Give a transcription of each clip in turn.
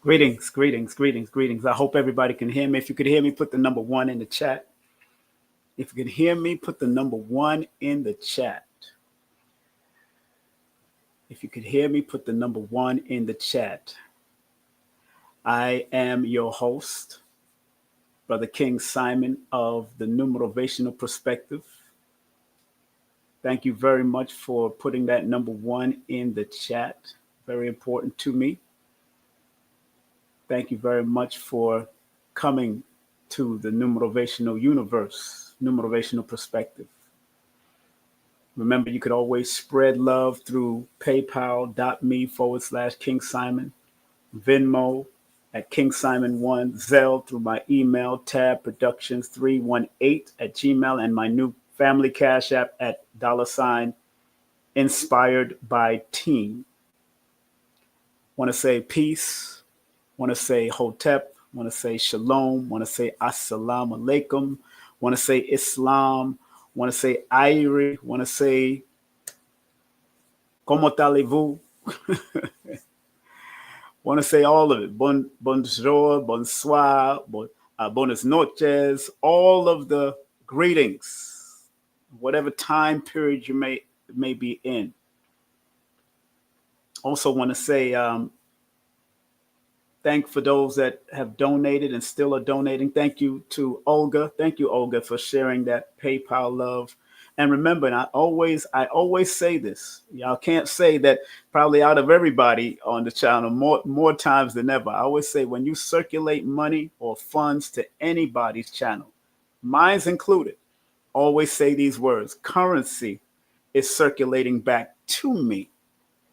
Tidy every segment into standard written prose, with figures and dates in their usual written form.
Greetings, greetings, greetings, greetings. I hope everybody can hear me. If you could hear me, put the number one in the chat. If you could hear me, put the number one in the chat. If you could hear me, put the number one in the chat. I am your host, Brother King Simon of the Numerovational Perspective. Thank you very much for putting that number one in the chat. Very important to me. Thank you very much for coming to the Numerovational universe, Numerovational Perspective. Remember, you could always spread love through paypal.me/King Simon, Venmo at King Simon1, Zelle through my email, tabproductions318@gmail, and my new family cash app at $inspired by team. Want to say peace, want to say hotep, want to say shalom, want to say assalamu alaikum, want to say Islam, want to say Airi, want to say comment allez-vous? Want to say all of it. Bonjour, bonsoir, buenas noches, all of the greetings, whatever time period you may be in. Also want to say thank for those that have donated and still are donating. Thank you to Olga. Thank you, Olga, for sharing that PayPal love. And remember, and I always say this. Y'all can't say that probably out of everybody on the channel more times than ever. I always say when you circulate money or funds to anybody's channel, mine's included, always say these words: currency is circulating back to me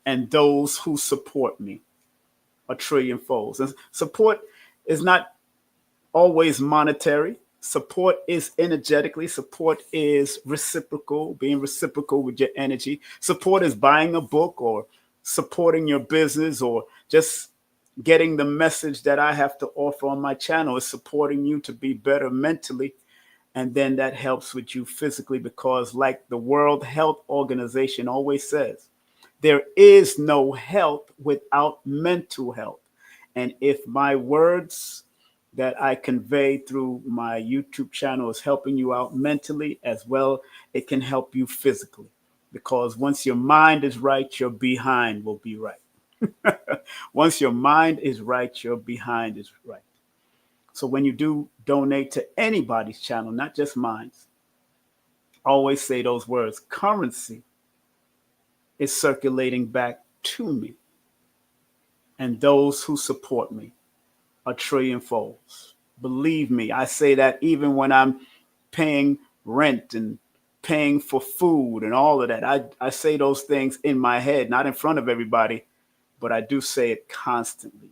and those who support me a trillion folds. And support is not always monetary. Support is energetically. Support is reciprocal, being reciprocal with your energy. Support is buying a book or supporting your business or just getting the message that I have to offer on my channel is supporting you to be better mentally. And then that helps with you physically because like the World Health Organization always says, there is no health without mental health. And if my words that I convey through my YouTube channel is helping you out mentally as well, it can help you physically. Because once your mind is right, your behind will be right. Once your mind is right, your behind is right. So when you do donate to anybody's channel, not just mine, always say those words: currency is circulating back to me and those who support me a trillion folds. Believe me, I say that even when I'm paying rent and paying for food and all of that. I say those things in my head, not in front of everybody, but I do say it constantly.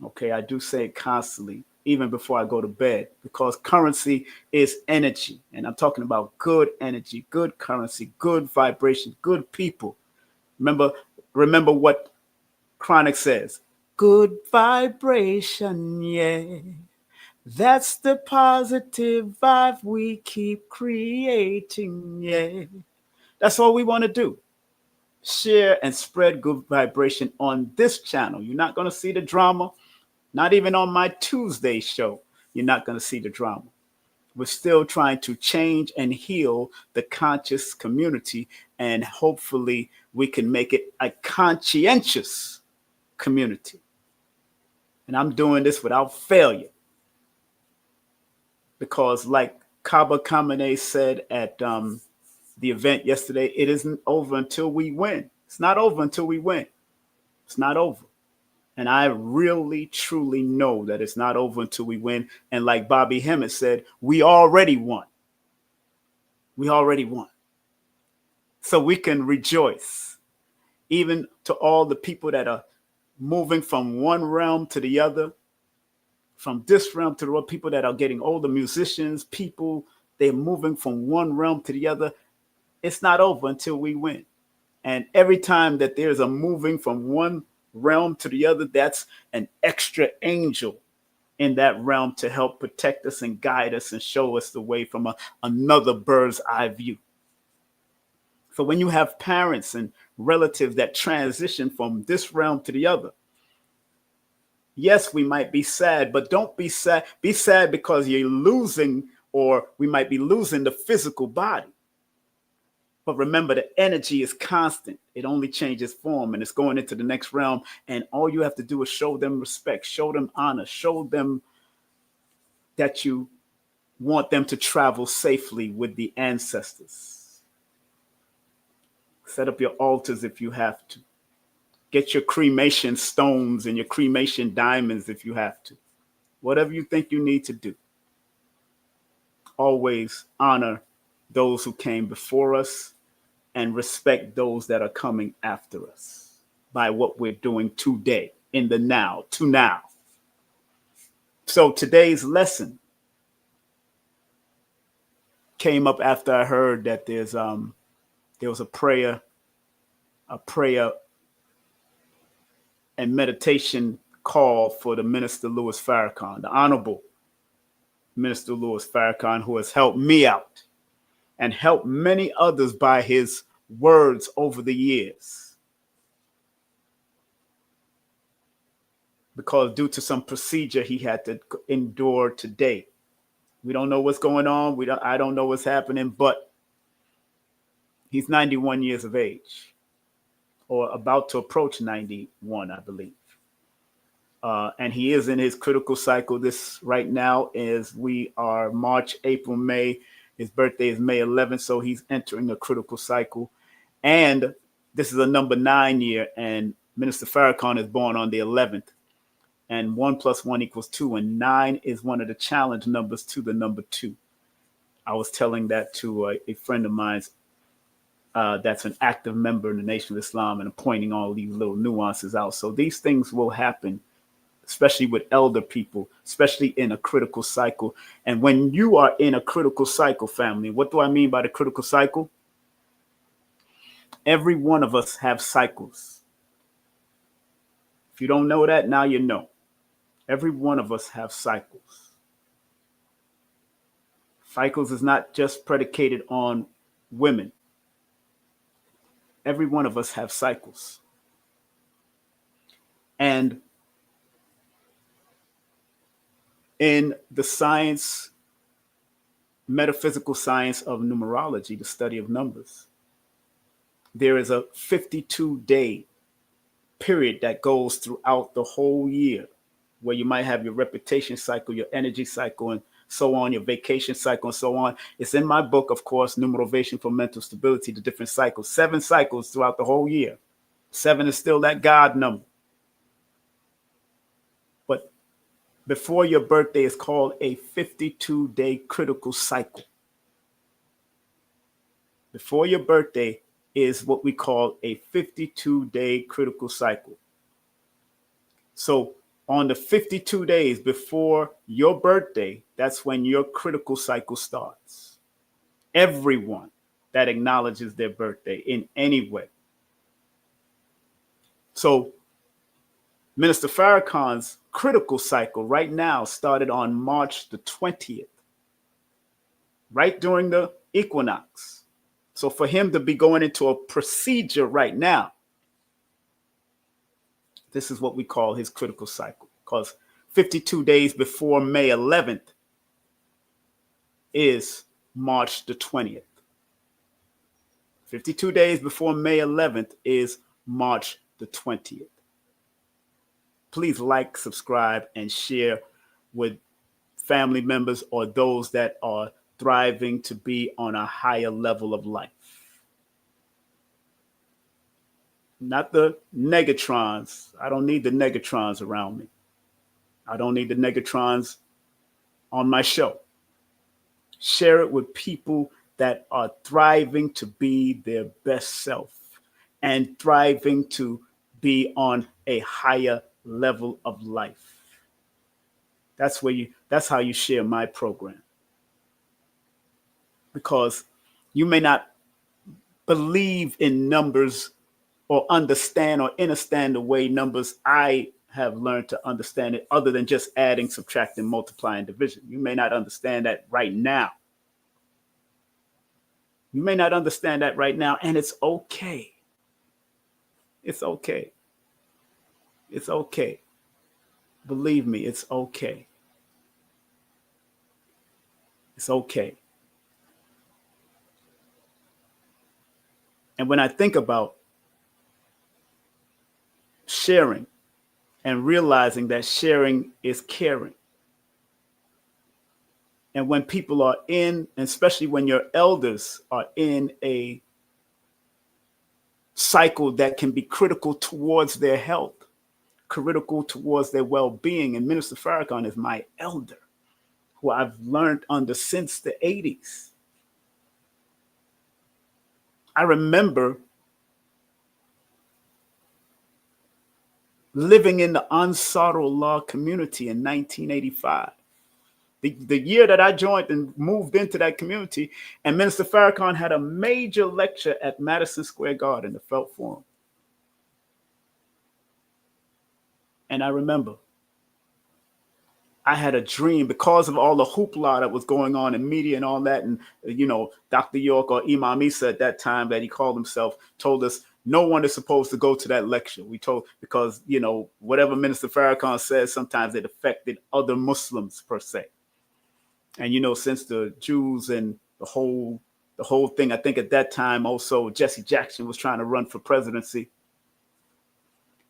Okay, I do say it constantly, even before I go to bed, because currency is energy. And I'm talking about good energy, good currency, good vibration, good people. Remember what Chronic says: good vibration, yeah. That's the positive vibe we keep creating, yeah. That's all we want to do. Share and spread good vibration on this channel. You're not going to see the drama. Not even on my Tuesday show, you're not going to see the drama. We're still trying to change and heal the conscious community, and hopefully we can make it a conscientious community. And I'm doing this without failure. Because like Kaba Kamene said at the event yesterday, it isn't over until we win. It's not over until we win. It's not over. And I really, truly know that it's not over until we win. And like Bobby Hemmett said, we already won. We already won. So we can rejoice. Even to all the people that are moving from one realm to the other, from this realm to the other, people that are getting older, musicians, people, they're moving from one realm to the other. It's not over until we win. And every time that there's a moving from one realm to the other, that's an extra angel in that realm to help protect us and guide us and show us the way from another bird's eye view. So when you have parents and relatives that transition from this realm to the other, Yes, we might be sad, but don't be sad. Be sad because you're losing, or we might be losing the physical body. But remember, the energy is constant. It only changes form and it's going into the next realm. And all you have to do is show them respect, show them honor, show them that you want them to travel safely with the ancestors. Set up your altars if you have to. Get your cremation stones and your cremation diamonds if you have to. Whatever you think you need to do. Always honor those who came before us and respect those that are coming after us by what we're doing today, in the now, to now. So today's lesson came up after I heard that there was a prayer and meditation call for the Minister Louis Farrakhan, the Honorable Minister Louis Farrakhan, who has helped me out and helped many others by his words over the years. Because due to some procedure he had to endure today. We don't know what's going on. I don't know what's happening, but he's 91 years of age, or about to approach 91, I believe. And he is in his critical cycle. This right now is, we are March, April, May. His birthday is May 11th, so he's entering a critical cycle. And this is a number 9 year, and Minister Farrakhan is born on the 11th. And 1 + 1 = 2, and 9 is one of the challenge numbers to the number 2. I was telling that to a friend of mine that's an active member in the Nation of Islam, and I'm pointing all these little nuances out. So these things will happen, especially with elder people, especially in a critical cycle. And when you are in a critical cycle, family, what do I mean by the critical cycle? Every one of us have cycles. If you don't know that, now you know. Every one of us have cycles. Cycles is not just predicated on women. Every one of us have cycles. And in the science, metaphysical science of numerology, the study of numbers, there is a 52-day period that goes throughout the whole year, where you might have your reputation cycle, your energy cycle, and so on, your vacation cycle, and so on. It's in my book, of course, Numerovational for Mental Stability, the different cycles, 7 cycles throughout the whole year. 7 is still that God number. But before your birthday is called a 52-day critical cycle. Before your birthday is what we call a 52-day critical cycle. So on the 52 days before your birthday, that's when your critical cycle starts. Everyone that acknowledges their birthday in any way. So Minister Farrakhan's critical cycle right now started on March the 20th, right during the equinox. So for him to be going into a procedure right now, this is what we call his critical cycle, because 52 days before May 11th is March the 20th. 52 days before May 11th is March the 20th. Please like, subscribe, and share with family members or those that are thriving to be on a higher level of life. Not the negatrons. I don't need the negatrons around me. I don't need the negatrons on my show. Share it with people that are thriving to be their best self and thriving to be on a higher level of life. That's how you share my program. Because you may not believe in numbers or understand or understand the way numbers I have learned to understand it, other than just adding, subtracting, multiplying, division. You may not understand that right now. You may not understand that right now, and it's okay. It's okay. It's okay. Believe me, it's okay. It's okay. And when I think about sharing and realizing that sharing is caring, and when people are in, and especially when your elders are in a cycle that can be critical towards their health, critical towards their well-being, and Minister Farrakhan is my elder, who I've learned under since the 80s. I remember living in the Ansar Allah community in 1985. The year that I joined and moved into that community, and Minister Farrakhan had a major lecture at Madison Square Garden, the Felt Forum. And I remember I had a dream because of all the hoopla that was going on in media and all that. And, Dr. York, or Imam Isa at that time that he called himself, told us no one is supposed to go to that lecture. We told, because, whatever Minister Farrakhan says, sometimes it affected other Muslims per se. And, since the Jews and the whole thing, I think at that time also Jesse Jackson was trying to run for presidency.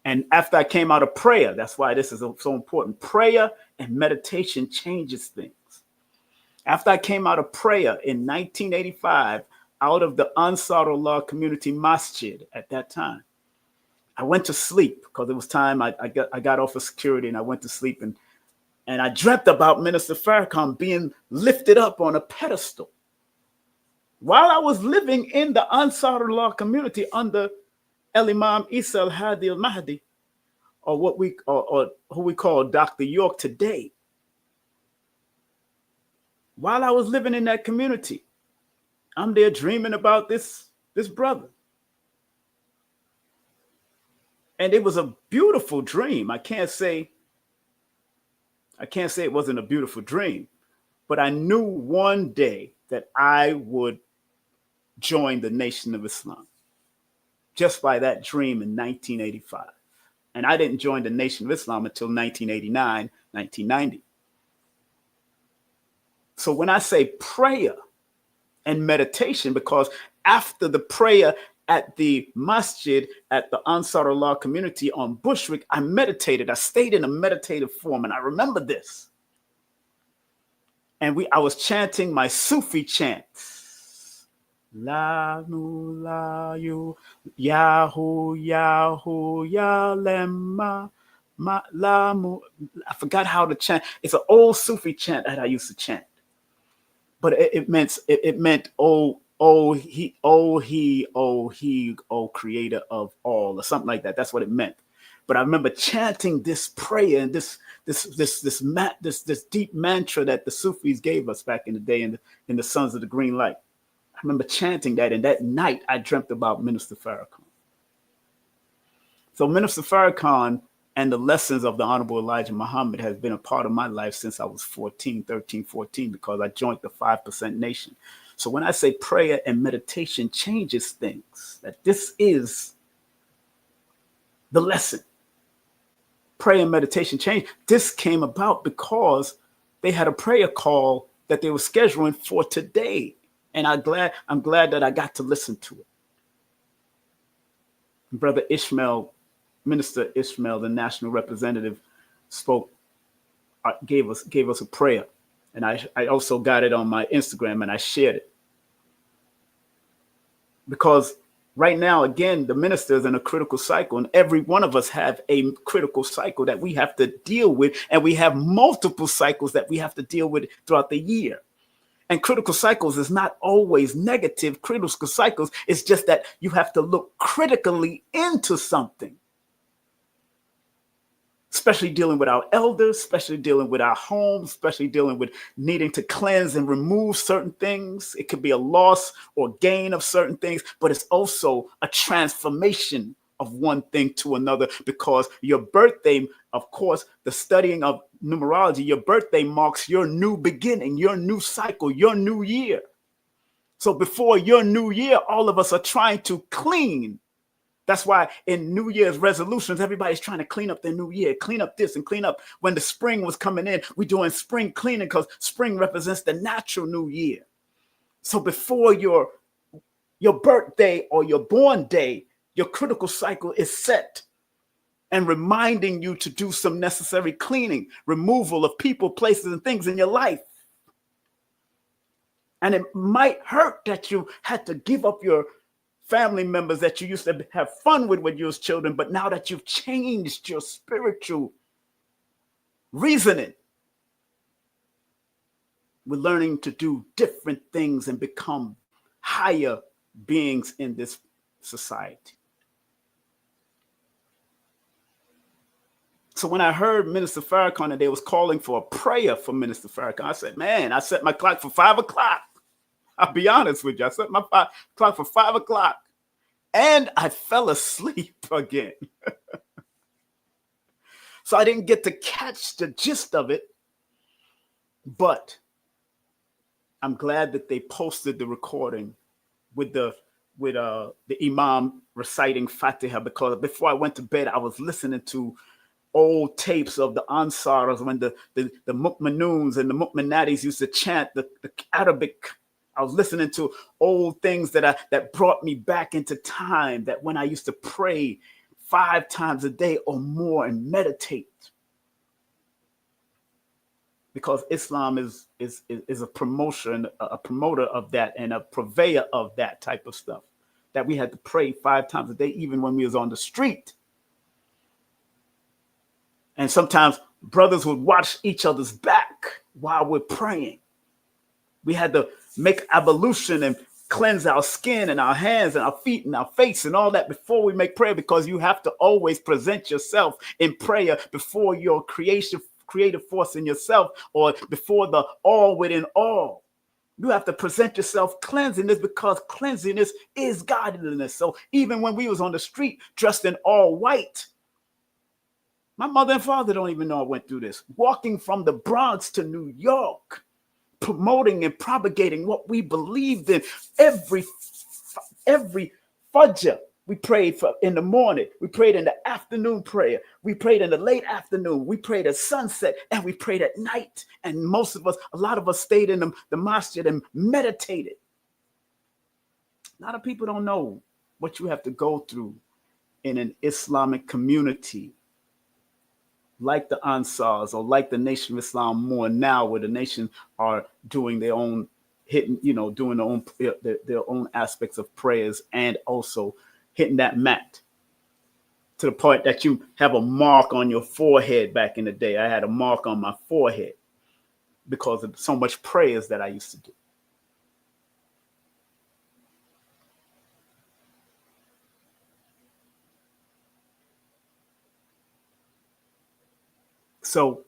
And after I came out of prayer, that's why this is so important. Prayer and meditation changes things. After I came out of prayer in 1985, out of the Ansar Allah community masjid at that time, I went to sleep because it was time. I got off of security and I went to sleep, and I dreamt about Minister Farrakhan being lifted up on a pedestal. While I was living in the Ansar Allah community under El Imam Isa al Hadi al Mahdi, or who we call Dr. York today. While I was living in that community, I'm there dreaming about this brother. And it was a beautiful dream. I can't say it wasn't a beautiful dream, but I knew one day that I would join the Nation of Islam just by that dream in 1985. And I didn't join the Nation of Islam until 1989, 1990. So when I say prayer and meditation, because after the prayer at the masjid at the Ansar Allah community on Bushwick, I meditated. I stayed in a meditative form, and I remember this. And I was chanting my Sufi chants. La nu la yu Yahu Yahu Ya Lemma Ma La Mu. I forgot how to chant. It's an old Sufi chant that I used to chant, but it meant oh he, oh creator of all, or something like that. That's what it meant. But I remember chanting this prayer and this deep mantra that the Sufis gave us back in the day in the Sons of the Green Light. I remember chanting that, and that night I dreamt about Minister Farrakhan. So Minister Farrakhan and the lessons of the Honorable Elijah Muhammad has been a part of my life since I was 13, 14, because I joined the 5% Nation. So when I say prayer and meditation changes things, that this is the lesson. Prayer and meditation change. This came about because they had a prayer call that they were scheduling for today. And I'm glad that I got to listen to it. Brother Ishmael, Minister Ishmael, the national representative, spoke, gave us a prayer. And I also got it on my Instagram, and I shared it. Because right now, again, the minister is in a critical cycle, and every one of us have a critical cycle that we have to deal with. And we have multiple cycles that we have to deal with throughout the year. And critical cycles is not always negative. Critical cycles is just that you have to look critically into something, especially dealing with our elders, especially dealing with our homes, especially dealing with needing to cleanse and remove certain things. It could be a loss or gain of certain things, but it's also a transformation of one thing to another, because your birthday, of course, the studying of numerology, your birthday marks your new beginning, your new cycle, your new year. So before your new year, all of us are trying to clean That's why in New Year's resolutions, everybody's trying to clean up their new year, clean up this and clean up. When the spring was coming in, we're doing spring cleaning because spring represents the natural new year. So before your birthday or your born day, your critical cycle is set and reminding you to do some necessary cleaning, removal of people, places, and things in your life. And it might hurt that you had to give up your family members that you used to have fun with when you was children, but now that you've changed your spiritual reasoning, we're learning to do different things and become higher beings in this society. So when I heard Minister Farrakhan and they was calling for a prayer for Minister Farrakhan, I said, man, I set my clock for 5 o'clock. I'll be honest with you. I set my clock for 5 o'clock and I fell asleep again. So I didn't get to catch the gist of it, but I'm glad that they posted the recording with the Imam reciting Fatiha, because before I went to bed, I was listening to old tapes of the Ansars when the Mu'minoons and the Mu'minatis used to chant the Arabic. I was listening to old things that brought me back into time, that when I used to pray 5 times a day or more and meditate. Because Islam is a promoter of that and a purveyor of that type of stuff, that we had to pray 5 times a day, even when we was on the street. And sometimes brothers would watch each other's back while we're praying. We had to make ablution and cleanse our skin and our hands and our feet and our face and all that before we make prayer, because you have to always present yourself in prayer before your creative force in yourself, or before the all within all. You have to present yourself cleanliness, because cleanliness is godliness. So even when we was on the street dressed in all white, my mother and father don't even know I went through this. Walking from the Bronx to New York, promoting and propagating what we believed in. Every fajr, we prayed for in the morning. We prayed in the afternoon prayer. We prayed in the late afternoon. We prayed at sunset, and we prayed at night. And a lot of us stayed in the masjid and meditated. A lot of people don't know what you have to go through in an Islamic community like the Ansars, or like the Nation of Islam more now, where the nation are doing their own doing their own aspects of prayers, and also hitting that mat to the point that you have a mark on your forehead. Back in the day, I had a mark on my forehead because of so much prayers that I used to do. So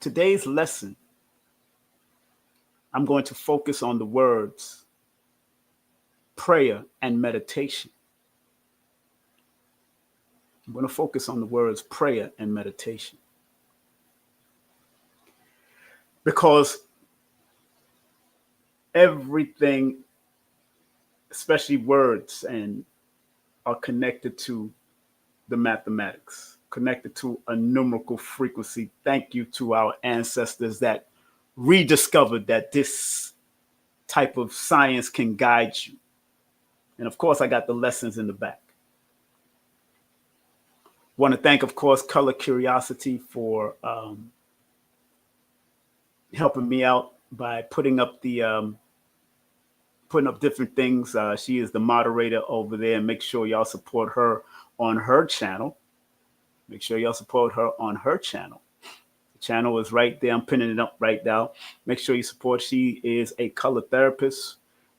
today's lesson, I'm going to focus on the words prayer and meditation. I'm going to focus on the words prayer and meditation, because everything, especially words, and are connected to the mathematics, connected to a numerical frequency. Thank you to our ancestors that rediscovered that this type of science can guide you. And of course, I got the lessons in the back. Want to thank, of course, Color Curiosity for helping me out by putting up different things. She is the moderator over there, and make sure y'all support her on her channel. Make sure y'all support her on her channel. The channel is right there. I'm pinning it up right now. Make sure you support. She is a color therapist,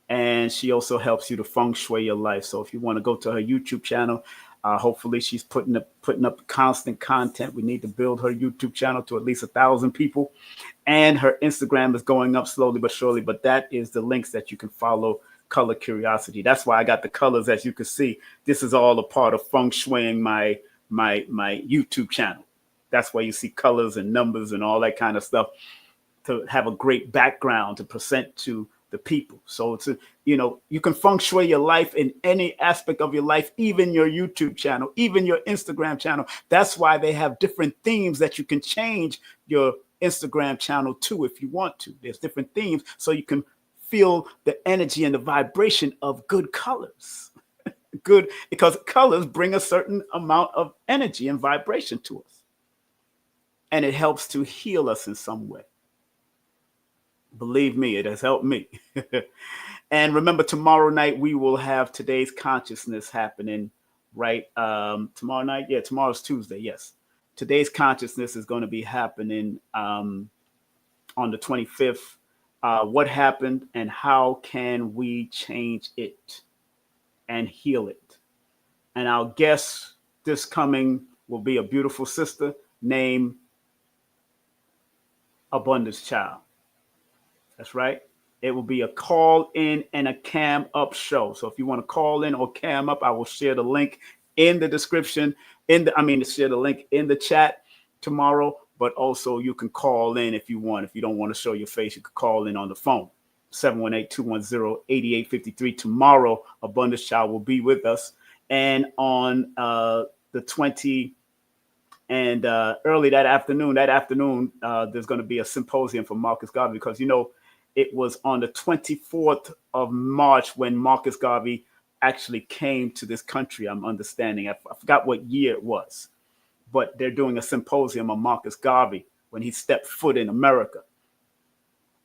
and she also helps you to feng shui your life. So if you want to go to her YouTube channel, hopefully she's putting up constant content. We need to build her YouTube channel to at least 1,000 people. And her Instagram is going up slowly but surely. But that is the links that you can follow Color Curiosity. That's why I got the colors, as you can see. This is all a part of feng shuiing my YouTube channel. That's why you see colors and numbers and all that kind of stuff, to have a great background to present to the people. So it's you can feng shui your life in any aspect of your life, even your YouTube channel, even your Instagram channel. That's why they have different themes that you can change your Instagram channel to if you want to. There's different themes so you can feel the energy and the vibration of good colors. Good, because colors bring a certain amount of energy and vibration to us. And it helps to heal us in some way. Believe me, it has helped me. And remember, tomorrow night we will have today's consciousness happening, right? Tomorrow night? Yeah, tomorrow's Tuesday, yes. Today's consciousness is going to be happening on the 25th. What happened and how can we change it and heal it? And our guest this coming will be a beautiful sister named Abundance Child. That's right. It will be a call in and a cam up show. So if you want to call in or cam up, I will share the link in the description. Share the link in the chat tomorrow. But also you can call in if you want. If you don't want to show your face, you can call in on the phone. 718-210-8853. Tomorrow, Abundance Child will be with us. And on the 20 and early that afternoon, there's going to be a symposium for Marcus Garvey because, it was on the 24th of March when Marcus Garvey actually came to this country. I'm understanding. I forgot what year it was, but they're doing a symposium on Marcus Garvey when he stepped foot in America.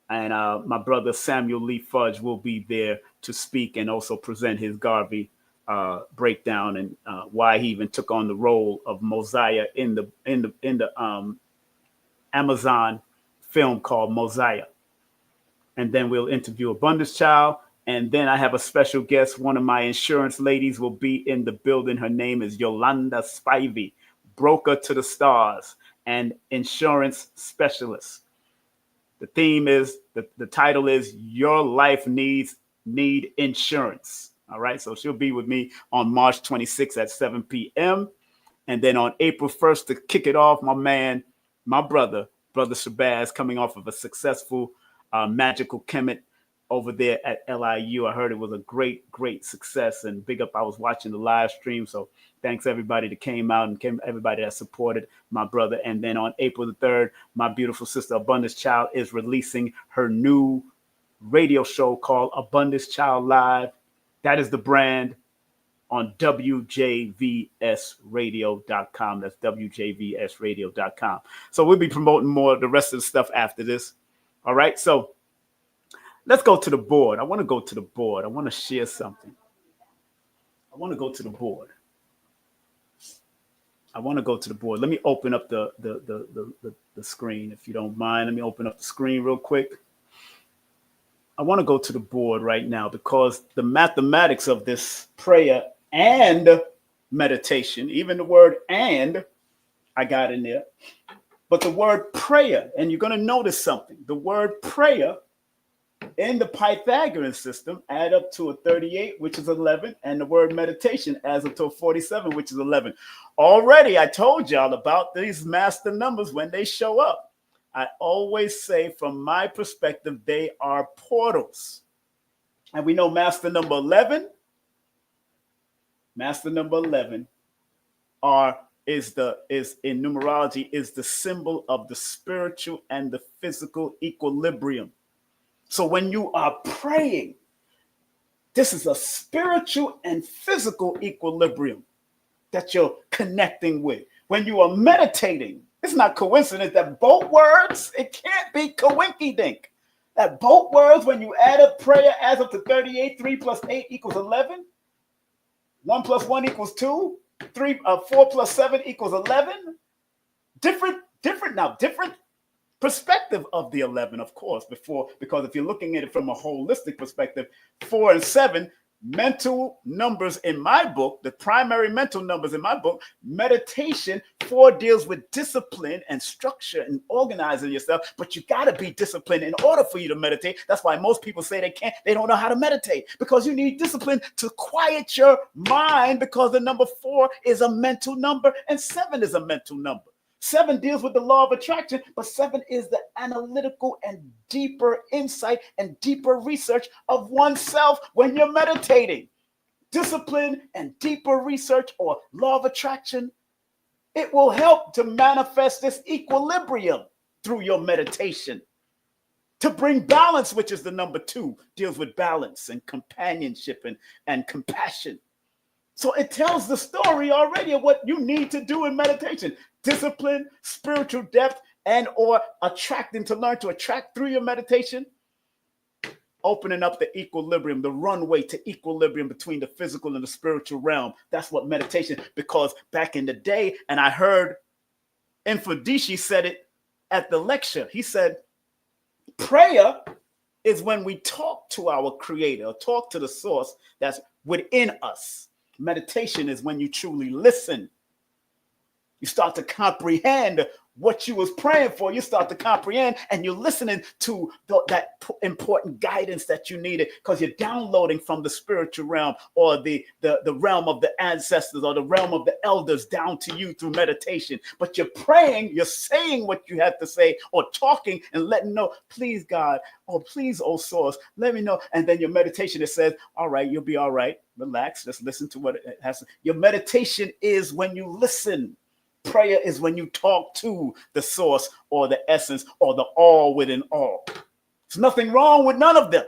And my brother Samuel Lee Fudge will be there to speak and also present his Garvey breakdown and why he even took on the role of Mosiah in the Amazon film called Mosiah. And then we'll interview Abundance Child. And then I have a special guest. One of my insurance ladies will be in the building. Her name is Yolanda Spivey, broker to the stars and insurance specialist. The theme is, the title is Your Life Need Insurance. All right. So she'll be with me on March 26th at 7 p.m. And then on April 1st to kick it off, my brother Shabazz, coming off of a successful magical chemist over there at LIU. I heard it was a great success and big up. I was watching the live stream. So thanks everybody that came out and everybody that supported my brother. And then on April the 3rd, my beautiful sister Abundance Child is releasing her new radio show called Abundance Child Live. That is the brand on WJVSradio.com. That's WJVSradio.com. So we'll be promoting more of the rest of the stuff after this. All right. So let's go to the board. I want to go to the board. I want to share something. I want to go to the board. Let me open up the screen, if you don't mind. Let me open up the screen real quick. I want to go to the board right now because the mathematics of this prayer and meditation, even the word "and" I got in there, but the word prayer, and you're going to notice something. The word prayer in the Pythagorean system add up to a 38, which is 11, and the word meditation adds up to a 47, which is 11. Already, I told y'all about these master numbers when they show up. I always say, from my perspective, they are portals. And we know master number 11 is in numerology is the symbol of the spiritual and the physical equilibrium. So when you are praying, this is a spiritual and physical equilibrium that you're connecting with. When you are meditating, it's not coincidence that both words, it can't be coinky-dink. That both words, when you add up prayer, adds up to 38. 3 plus 8 equals 11. 1 plus 1 equals 2. 4 plus 7 equals 11. Different perspective of the 11, of course, because if you're looking at it from a holistic perspective, 4 and 7, mental numbers in my book, the primary mental numbers in my book, meditation, 4 deals with discipline and structure and organizing yourself, but you got to be disciplined in order for you to meditate. That's why most people say they don't know how to meditate, because you need discipline to quiet your mind, because the number 4 is a mental number and 7 is a mental number. 7 deals with the law of attraction, but 7 is the analytical and deeper insight and deeper research of oneself when you're meditating. Discipline and deeper research or law of attraction, it will help to manifest this equilibrium through your meditation. To bring balance, which is the number 2, deals with balance and companionship and compassion. So it tells the story already of what you need to do in meditation. Discipline, spiritual depth, and or attracting, to learn to attract through your meditation. Opening up the equilibrium, the runway to equilibrium between the physical and the spiritual realm. That's what meditation, because back in the day, and I heard Infodici said it at the lecture. He said, prayer is when we talk to our creator, or talk to the source that's within us. Meditation is when you truly listen. You start to comprehend what you was praying for. You start to comprehend, and you're listening to that important guidance that you needed, because you're downloading from the spiritual realm, or the realm of the ancestors, or the realm of the elders down to you through meditation. But you're praying, you're saying what you have to say, or talking and letting know, please God, or please, oh source, let me know. And then your meditation, it says, all right, you'll be all right. Relax, just listen to what it has to. Your meditation is when you listen. Prayer is when you talk to the source, or the essence, or the all within all. There's nothing wrong with none of them.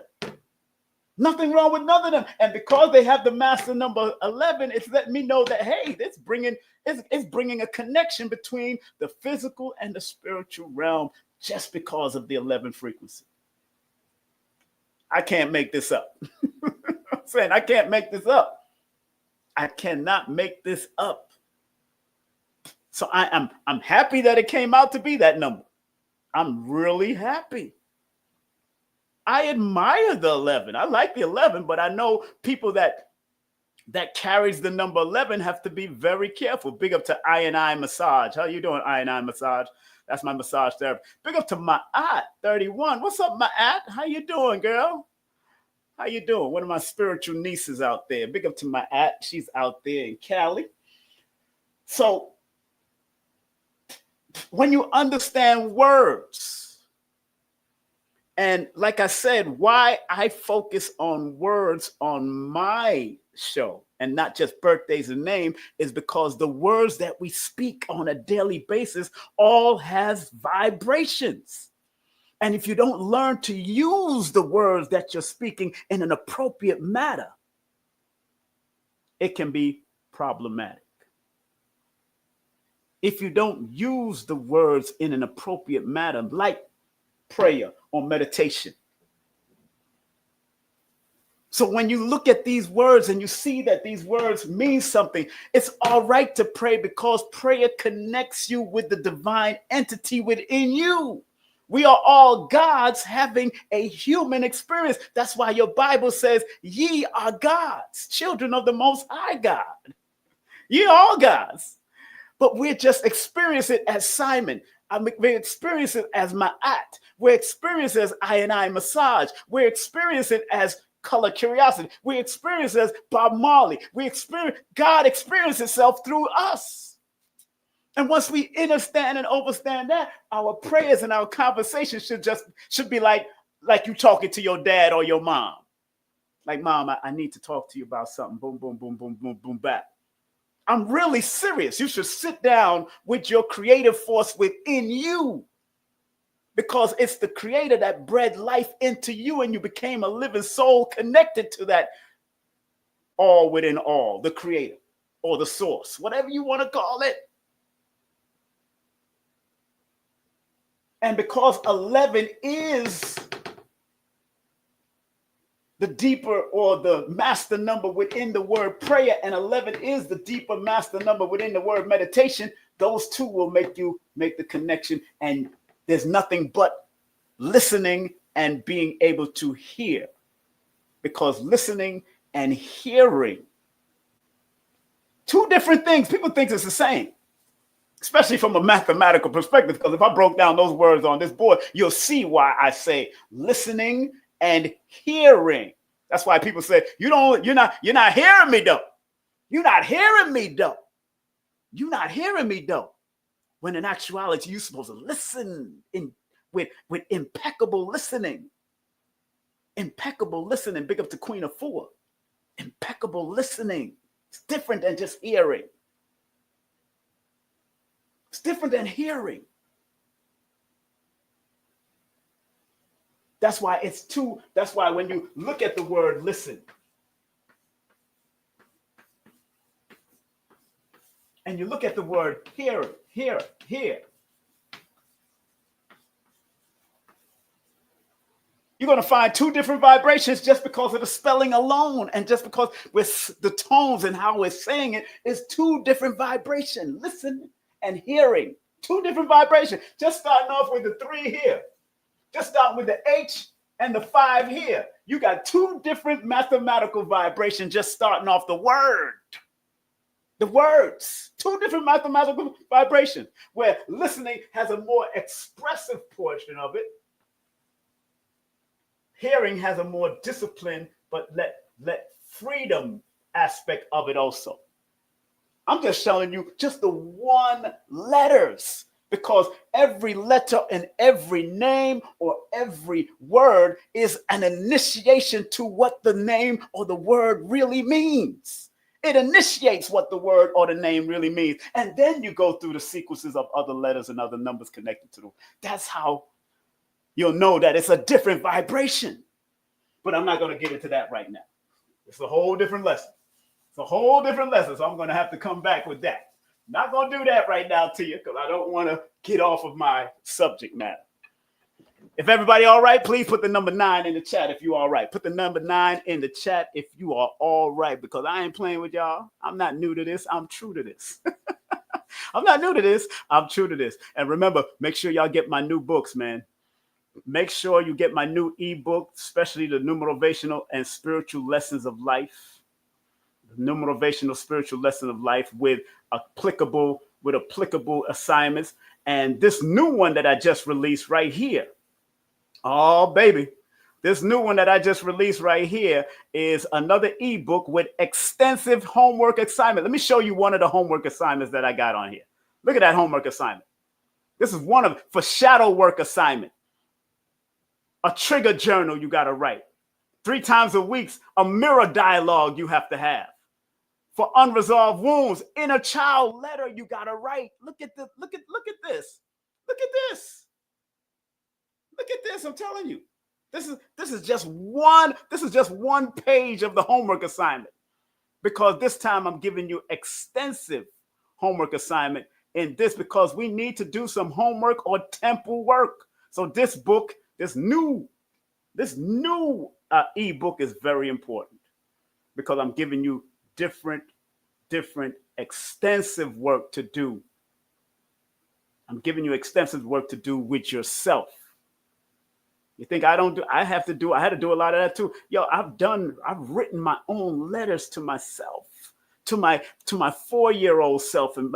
Nothing wrong with none of them. And because they have the master number 11, it's letting me know that, hey, it's bringing a connection between the physical and the spiritual realm, just because of the 11 frequency. I can't make this up. I'm saying I can't make this up. I cannot make this up. So I'm happy that it came out to be that number. I'm really happy. I admire the 11. I like the 11, but I know people that carries the number 11 have to be very careful. Big up to I Massage. How you doing, I Massage? That's my massage therapy. Big up to my aunt, 31. What's up, my aunt? How you doing, girl? How you doing? One of my spiritual nieces out there. Big up to my aunt. She's out there in Cali. So when you understand words, and like I said, why I focus on words on my show and not just birthdays and name is because the words that we speak on a daily basis all has vibrations. And if you don't learn to use the words that you're speaking in an appropriate manner, it can be problematic. If you don't use the words in an appropriate manner, like prayer or meditation. So when you look at these words and you see that these words mean something, it's all right to pray, because prayer connects you with the divine entity within you. We are all gods having a human experience. That's why your Bible says, ye are gods, children of the Most High God. Ye are all gods. But we're just experiencing it as Simon. We experience it as Ma'at. We're experiencing it as I Massage. We're experiencing it as Color Curiosity. We experience it as Bob Marley. God experiences itself through us. And once we understand and understand that, our prayers and our conversations should be like you talking to your dad or your mom. Like, Mom, I need to talk to you about something. Boom, boom, boom, boom, boom, boom, back. I'm really serious. You should sit down with your creative force within you, because it's the creator that bred life into you, and you became a living soul connected to that all within all, the creator or the source, whatever you want to call it. And because 11 is the deeper or the master number within the word prayer, and 11 is the deeper master number within the word meditation, those two will make you make the connection. And there's nothing but listening and being able to hear, because listening and hearing, two different things. People think it's the same, especially from a mathematical perspective, because if I broke down those words on this board, you'll see why I say listening and hearing. That's why people say, you're not hearing me though. You're not hearing me though. You're not hearing me though. when in actuality, you're supposed to listen with impeccable listening. Impeccable listening. Big up to Queen of Four. Impeccable listening. It's different than just hearing. It's different than hearing. That's why when you look at the word listen, and you look at the word hear, you're going to find two different vibrations just because of the spelling alone, and just because with the tones and how we're saying it is two different vibrations. Listen and hearing, two different vibrations. Just starting off with the 3 here. Just start with the H and the 5 here. You got two different mathematical vibrations just starting off the word. The words, two different mathematical vibrations, where listening has a more expressive portion of it. Hearing has a more disciplined, but let freedom aspect of it also. I'm just showing you just the one letters, because every letter and every name or every word is an initiation to what the name or the word really means. It initiates what the word or the name really means. And then you go through the sequences of other letters and other numbers connected to them. That's how you'll know that it's a different vibration. But I'm not going to get into that right now. It's a whole different lesson. So I'm going to have to come back with that. Not going to do that right now to you, because I don't want to get off of my subject matter. If everybody all right, please put the number 9 in the chat if you all right. Put the number 9 in the chat if you are all right, because I ain't playing with y'all. I'm not new to this. I'm true to this. I'm not new to this. I'm true to this. And remember, make sure y'all get my new books, man. Make sure you get my new ebook, especially the Numerovational and Spiritual Lessons of Life. The Numerovational Spiritual Lesson of Life with applicable assignments. And this new one that I just released right here. Oh, baby. This new one that I just released right here is another ebook with extensive homework assignment. Let me show you one of the homework assignments that I got on here. Look at that homework assignment. This is one for shadow work assignment. A trigger journal you got to write. 3 times a week, a mirror dialogue you have to have. For unresolved wounds, inner child letter you got to write. Look at this. Look at this. Look at this. Look at this. I'm telling you. This is just one page of the homework assignment, because this time I'm giving you extensive homework assignment in this, because we need to do some homework or temple work. So this book, this new ebook is very important, because I'm giving you different extensive work to do. I'm giving you extensive work to do with yourself. You think I had to do a lot of that too. Yo, I've written my own letters to myself, to my 4-year-old self, and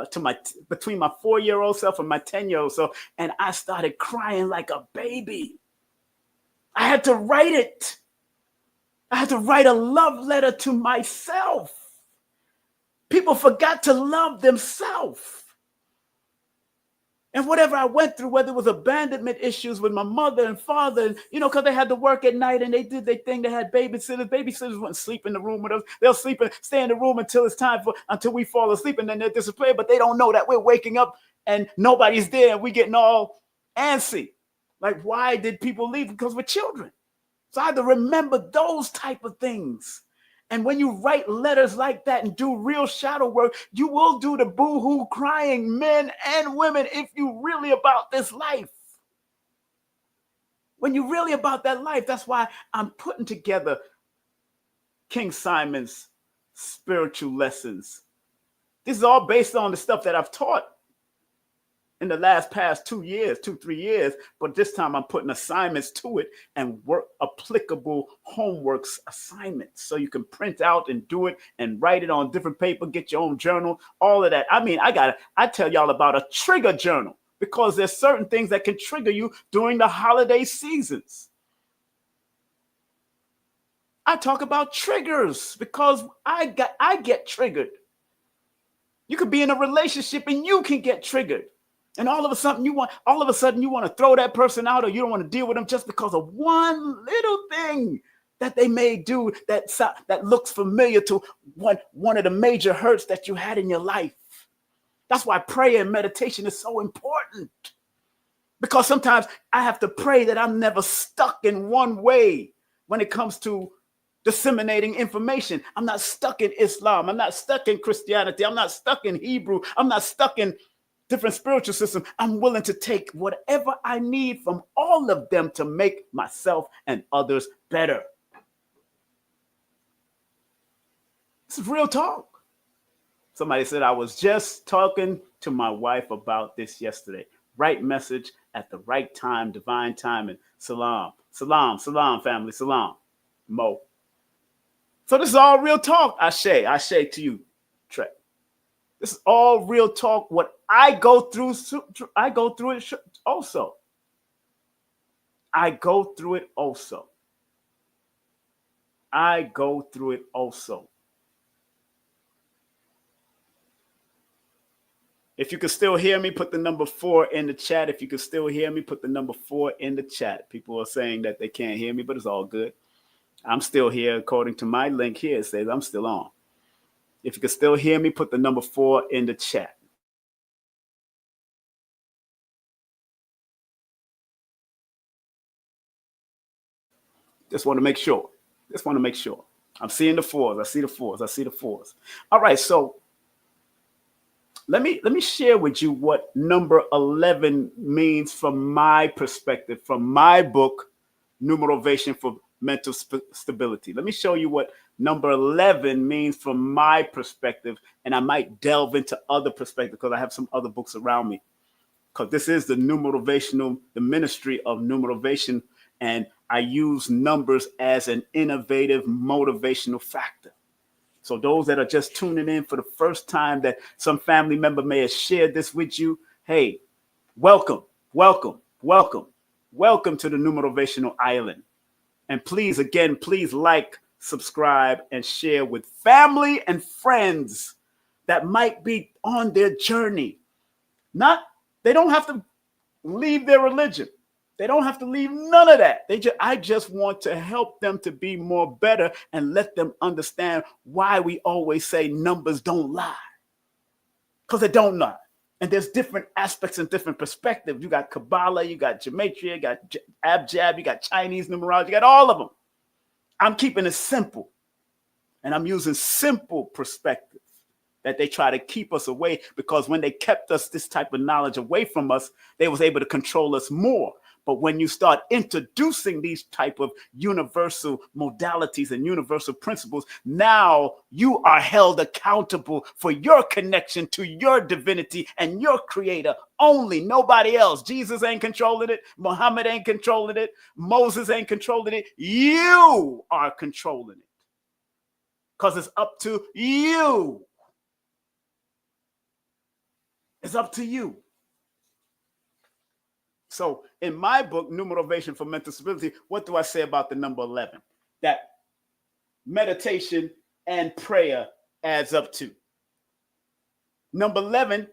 between my 4-year-old self and my 10-year-old self. And I started crying like a baby. I had to write it. I had to write a love letter to myself. People forgot to love themselves. And whatever I went through, whether it was abandonment issues with my mother and father, and, because they had to work at night and they did their thing. They had babysitters. Babysitters wouldn't sleep in the room with us. They'll stay in the room until we fall asleep, and then they'll disappear. But they don't know that we're waking up and nobody's there, and we getting all antsy. Like, why did people leave? Because we're children. So I had to remember those type of things. And when you write letters like that and do real shadow work, you will do the boo-hoo crying, men and women, if you really about this life. When you're really about that life, that's why I'm putting together King Simon's spiritual lessons. This is all based on the stuff that I've taught in the past 3 years, but this time I'm putting assignments to it and work applicable homework assignments, so you can print out and do it and write it on different paper, get your own journal, all of that. I mean, I tell y'all about a trigger journal, because there's certain things that can trigger you during the holiday seasons. I talk about triggers because I get triggered. You could be in a relationship and you can get triggered. And all of a sudden you want to throw that person out, or you don't want to deal with them just because of one little thing that they may do that looks familiar to one of the major hurts that you had in your life. That's why prayer and meditation is so important. Because sometimes I have to pray that I'm never stuck in one way when it comes to disseminating information. I'm not stuck in Islam. I'm not stuck in Christianity. I'm not stuck in Hebrew. I'm not stuck in different spiritual systems. I'm willing to take whatever I need from all of them to make myself and others better. This is real talk. Somebody said, I was just talking to my wife about this yesterday. Right message at the right time, divine timing. Salam, salam, salam, family, salam. Mo. So this is all real talk. Ashe to you, Trey. This is all real talk. What I go through it also. I go through it also. I go through it also. If you can still hear me, put the number 4 in the chat. If you can still hear me, put the number 4 in the chat. People are saying that they can't hear me, but it's all good. I'm still here. According to my link here, it says I'm still on. If you can still hear me, put the number 4 in the chat. Just want to make sure. I'm seeing the 4s. I see the 4s. All right, so let me share with you what number 11 means from my perspective, from my book, Numerovational for Mental Stability. Let me show you what number 11 means from my perspective, and I might delve into other perspectives because I have some other books around me. Because this is the Numerovational, the ministry of Numerovation, and I use numbers as an innovative motivational factor. So those that are just tuning in for the first time, that some family member may have shared this with you, hey, welcome to the Numerovational Island. And please like, subscribe, and share with family and friends that might be on their journey. They don't have to leave their religion. They don't have to leave none of that. I just want to help them to be more better and let them understand why we always say numbers don't lie. Because they don't lie. And there's different aspects and different perspectives. You got Kabbalah, you got Gematria, you got Abjad, you got Chinese numerology, you got all of them. I'm keeping it simple. And I'm using simple perspectives that they try to keep us away, because when they kept us this type of knowledge away from us, they was able to control us more. But when you start introducing these type of universal modalities and universal principles, now you are held accountable for your connection to your divinity and your creator only, nobody else. Jesus ain't controlling it. Muhammad ain't controlling it. Moses ain't controlling it. You are controlling it, because it's up to you. It's up to you. So in my book, Numerovation for Mental Stability, what do I say about the number 11? That meditation and prayer adds up to. Number 11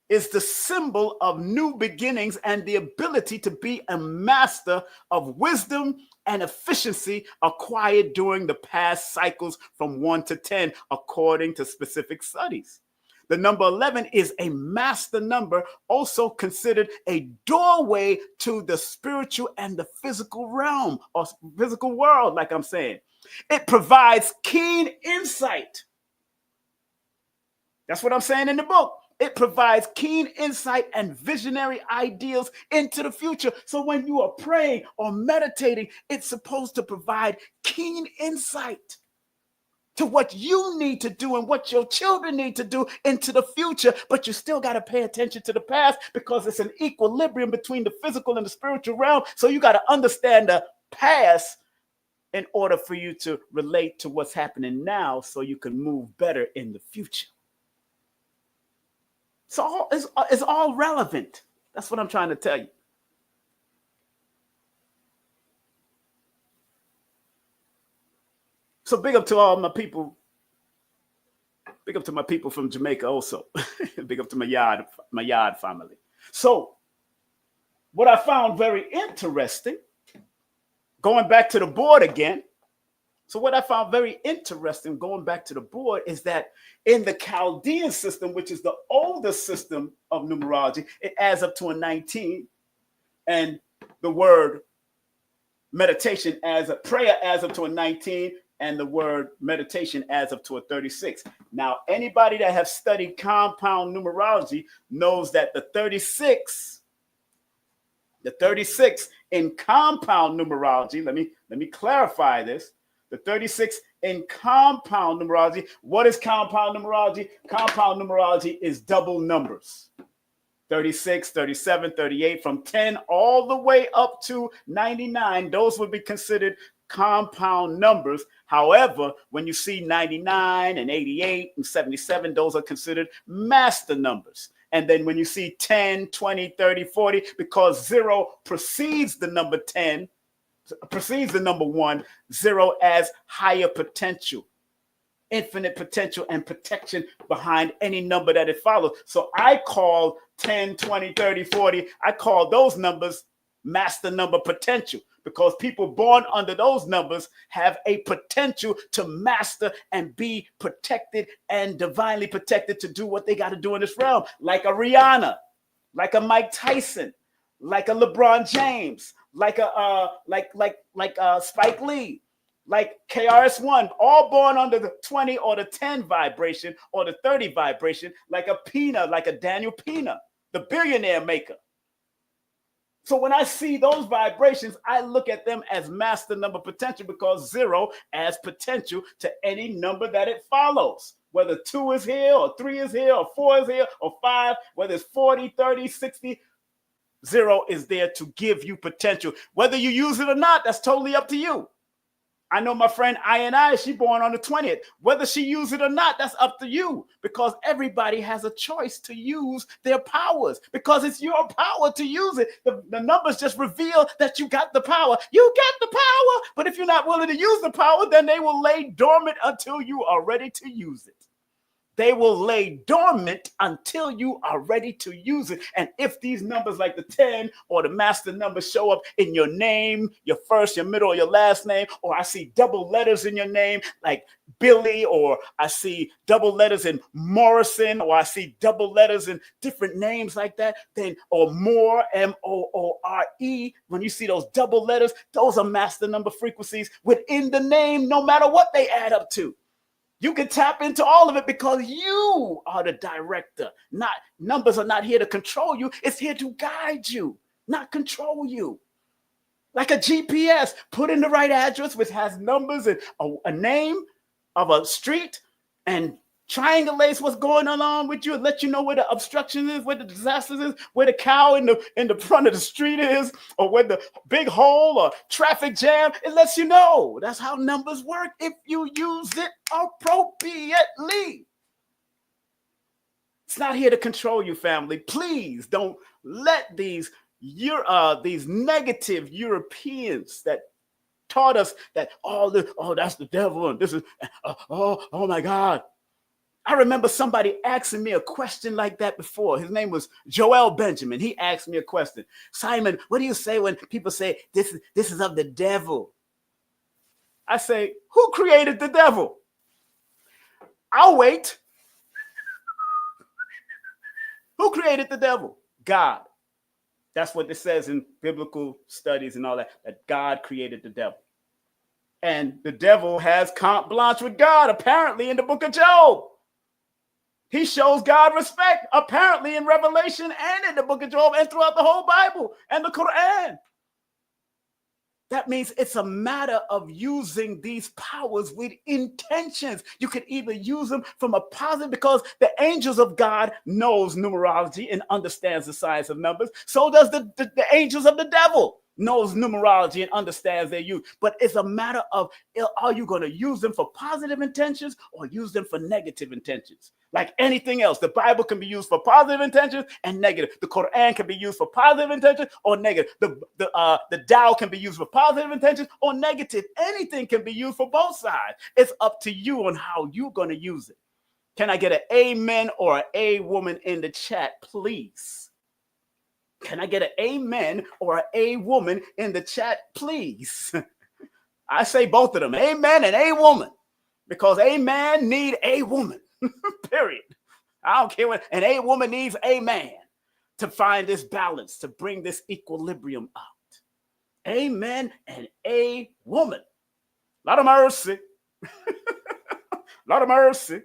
is the symbol of new beginnings and the ability to be a master of wisdom and efficiency acquired during the past cycles from 1 to 10, according to specific studies. The number 11 is a master number, also considered a doorway to the spiritual and the physical realm or physical world, like I'm saying. It provides keen insight. That's what I'm saying in the book. It provides keen insight and visionary ideals into the future. So when you are praying or meditating, it's supposed to provide keen insight to what you need to do and what your children need to do into the future. But you still got to pay attention to the past, because it's an equilibrium between the physical and the spiritual realm. So you got to understand the past in order for you to relate to what's happening now, so you can move better in the future. So it's all relevant. That's what I'm trying to tell you. So big up to all my people. Big up to my people from Jamaica also. Big up to my yard family. So what I found very interesting, going back to the board again. So what I found very interesting going back to the board is that in the Chaldean system, which is the oldest system of numerology, it adds up to a 19. And the word meditation adds up, prayer adds up to a 19, and the word meditation adds up to a 36. Now, anybody that has studied compound numerology knows that the 36 in compound numerology, let me clarify this. The 36 in compound numerology. What is compound numerology? Compound numerology is double numbers. 36, 37, 38, from 10 all the way up to 99. Those would be considered compound numbers. However, when you see 99 and 88 and 77, those are considered master numbers. And then when you see 10, 20, 30, 40, because 0 precedes the number 10, precedes the number 1, 0 as higher potential, infinite potential and protection behind any number that it follows. So I call 10, 20, 30, 40, I call those numbers master number potential, because people born under those numbers have a potential to master and be protected and divinely protected to do what they got to do in this realm, like a Rihanna, like a Mike Tyson, like a LeBron James, like a Spike Lee, like KRS-One, all born under the 20 or the 10 vibration or the 30 vibration, like a Pina, like a Daniel Pina, the billionaire maker. So when I see those vibrations, I look at them as master number potential, because 0 adds potential to any number that it follows. Whether 2 is here or 3 is here or 4 is here or 5, whether it's 40, 30, 60, 0 is there to give you potential. Whether you use it or not, that's totally up to you. I know my friend I, she born on the 20th. Whether she use it or not, that's up to you, because everybody has a choice to use their powers, because it's your power to use it. The numbers just reveal that you got the power. You got the power, but if you're not willing to use the power, then they will lay dormant until you are ready to use it. They will lay dormant until you are ready to use it. And if these numbers like the 10 or the master number show up in your name, your first, your middle, or your last name, or I see double letters in your name like Billy, or I see double letters in Morrison, or I see double letters in different names like that, then, or Moore, Moore, when you see those double letters, those are master number frequencies within the name, no matter what they add up to. You can tap into all of it, because you are the director. Not numbers are not here to control you. It's here to guide you, not control you. Like a GPS, put in the right address, which has numbers and a name of a street, and triangulates what's going on with you, and let you know where the obstruction is, where the disasters is, where the cow in the front of the street is, or where the big hole or traffic jam. It lets you know. That's how numbers work if you use it appropriately. It's not here to control you, family. Please don't let these negative Europeans that taught us that that's the devil and this is oh my God. I remember somebody asking me a question like that before. His name was Joel Benjamin. He asked me a question. Simon, what do you say when people say this is of the devil? I say, who created the devil? I'll wait. Who created the devil? God. That's what it says in biblical studies and all that God created the devil. And the devil has carte blanche with God, apparently, in the book of Job. He shows God respect, apparently, in Revelation and in the book of Job and throughout the whole Bible and the Quran. That means it's a matter of using these powers with intentions. You can either use them from a positive, because the angels of God knows numerology and understands the science of numbers. So does the angels of the devil knows numerology and understands their use. But it's a matter of, are you going to use them for positive intentions or use them for negative intentions? Like anything else, the Bible can be used for positive intentions and negative. The Quran can be used for positive intentions or negative. The Tao can be used for positive intentions or negative. Anything can be used for both sides. It's up to you on how you're going to use it. Can I get an amen or an a woman in the chat, please? Can I get an amen or an a woman in the chat, please? I say both of them, amen and a woman, because a man need a woman, period. I don't care what, and a woman needs a man to find this balance, to bring this equilibrium out. Amen and a woman. A lot of mercy. A lot of mercy.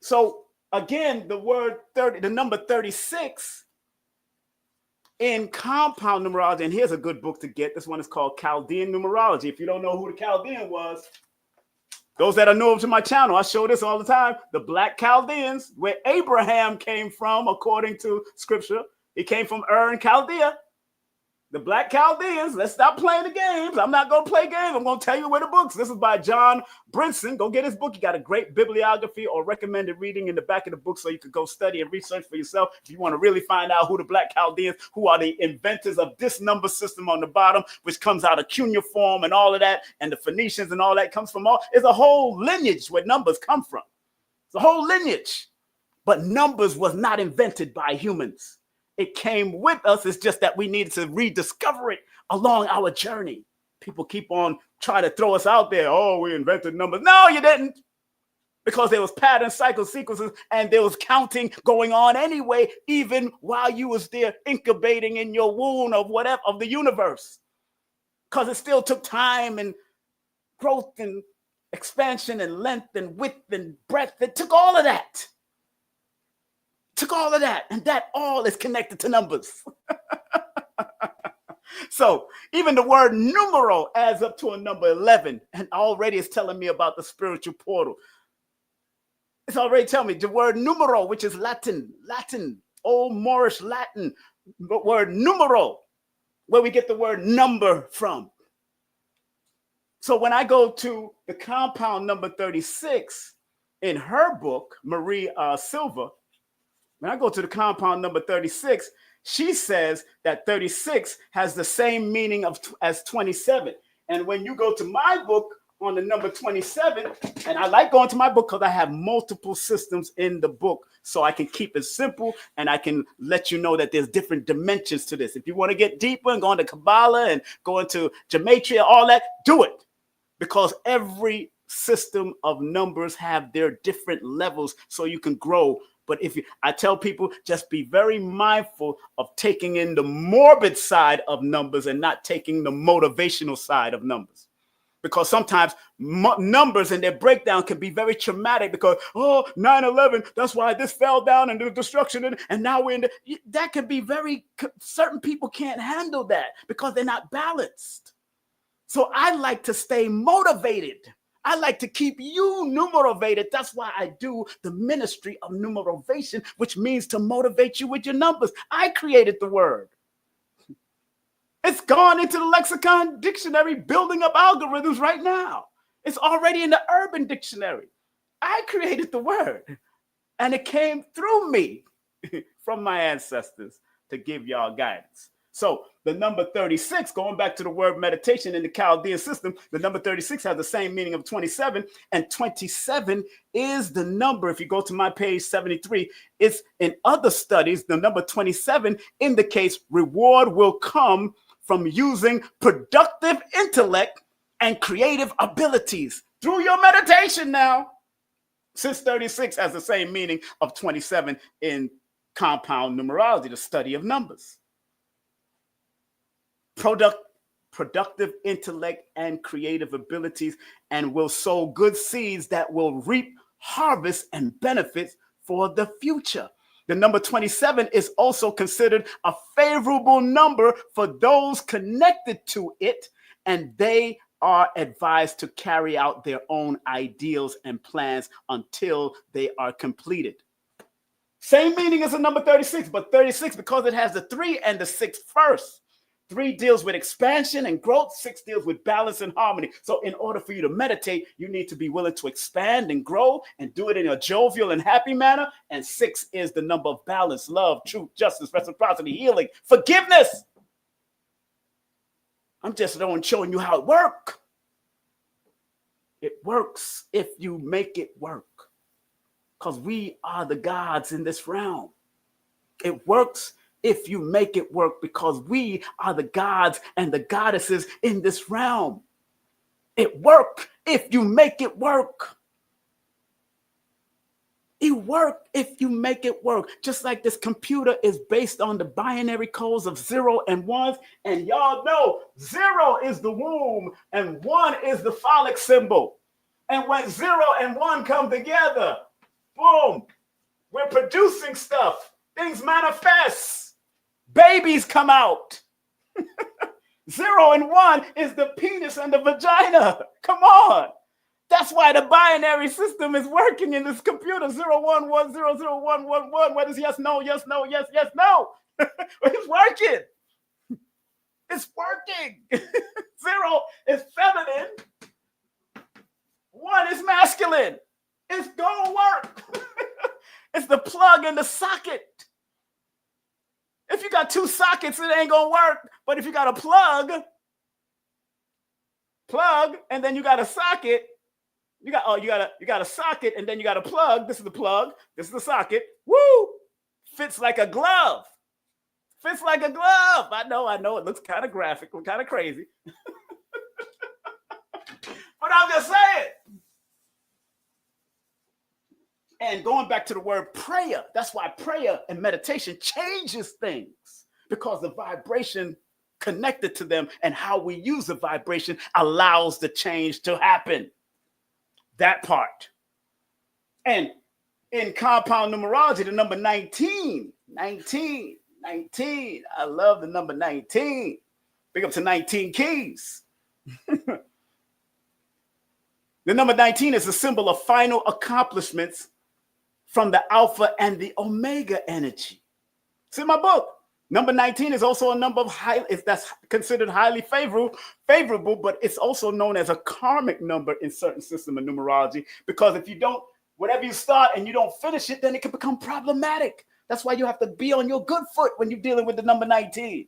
So again, the word 30, the number 36 in compound numerology, and here's a good book to get. This one is called Chaldean Numerology. If you don't know who the Chaldean was, those that are new to my channel, I show this all the time. The Black Chaldeans, where Abraham came from, according to scripture. He came from Ur in Chaldea. The Black Chaldeans. Let's stop playing the games. I'm not going to play games. I'm going to tell you where the books. This is by John Brinson. Go get his book. He got a great bibliography or recommended reading in the back of the book so you could go study and research for yourself. If you want to really find out who the Black Chaldeans, who are the inventors of this number system on the bottom, which comes out of cuneiform and all of that, and the Phoenicians and all that comes from all. It's a whole lineage where numbers come from. It's a whole lineage. But numbers was not invented by humans. It came with us. It's just that we needed to rediscover it along our journey. People keep on trying to throw us out there. Oh, we invented numbers. No, you didn't. Because there was pattern, cycle, sequences, and there was counting going on anyway, even while you was there incubating in your womb of whatever, of the universe. Because it still took time and growth and expansion and length and width and breadth. It took all of that. Took all of that, and that all is connected to numbers. So even the word numero adds up to a number 11, and already it's telling me about the spiritual portal. It's already telling me the word numero, which is Latin, Old Moorish Latin, the word numero, where we get the word number from. So when I go to the compound number 36 in her book, Marie Silva, when I go to the compound number 36, she says that 36 has the same meaning as 27. And when you go to my book on the number 27, and I like going to my book because I have multiple systems in the book, so I can keep it simple and I can let you know that there's different dimensions to this. If you want to get deeper and go into Kabbalah and go into gematria, all that, do it. Because every system of numbers have their different levels so you can grow. But I tell people, just be very mindful of taking in the morbid side of numbers and not taking the motivational side of numbers. Because sometimes numbers and their breakdown can be very traumatic because, 9/11, that's why this fell down and the destruction. And now we're in that can be certain people can't handle that because they're not balanced. So I like to stay motivated. I like to keep you numerovated. That's why I do the ministry of numerovation, which means to motivate you with your numbers. I created the word. It's gone into the lexicon dictionary, building up algorithms right now. It's already in the urban dictionary. I created the word, and it came through me from my ancestors to give y'all guidance. So the number 36, going back to the word meditation in the Chaldean system, the number 36 has the same meaning of 27, and 27 is the number. If you go to my page 73, it's in other studies, the number 27 indicates reward will come from using productive intellect and creative abilities through your meditation now. Since 36 has the same meaning of 27 in compound numerology, the study of numbers. Productive intellect and creative abilities, and will sow good seeds that will reap harvest and benefits for the future. The number 27 is also considered a favorable number for those connected to it, and they are advised to carry out their own ideals and plans until they are completed. Same meaning as the number 36, but 36, because it has the 3 and the 6 first. 3 deals with expansion and growth. 6 deals with balance and harmony. So in order for you to meditate, you need to be willing to expand and grow and do it in a jovial and happy manner. And 6 is the number of balance, love, truth, justice, reciprocity, healing, forgiveness. I'm just showing you how it works. It works if you make it work. Because we are the gods in this realm. It works if you make it work, because we are the gods and the goddesses in this realm. It work if you make it work. It work if you make it work. Just like this computer is based on the binary codes of 0 and 1s. And y'all know 0 is the womb and 1 is the phallic symbol. And when 0 and 1 come together, boom, we're producing stuff. Things manifest. Babies come out. 0 and 1 is the penis and the vagina. Come on. That's why the binary system is working in this computer. 0 1 1 0 0 1 1 1. What is yes, no, yes, no, yes, yes, no? It's working. It's working. 0 is feminine. 1 is masculine. It's gonna work. It's the plug and the socket. If you got 2 sockets, it ain't gonna work. But if you got a plug, and then you got a socket, you got a socket, and then you got a plug. This is the plug. This is the socket. Woo! Fits like a glove. Fits like a glove. I know. It looks kind of graphic, kind of crazy. But I'm just saying. And going back to the word prayer, that's why prayer and meditation changes things, because the vibration connected to them and how we use the vibration allows the change to happen. That part. And in compound numerology, the number 19, I love the number 19. Big up to 19 keys. The number 19 is a symbol of final accomplishments from the alpha and the omega energy. It's in my book. Number 19 is also a number of that's considered highly favorable, but it's also known as a karmic number in certain system of numerology, because if you don't, whatever you start and you don't finish it, then it can become problematic. That's why you have to be on your good foot when you're dealing with the number 19.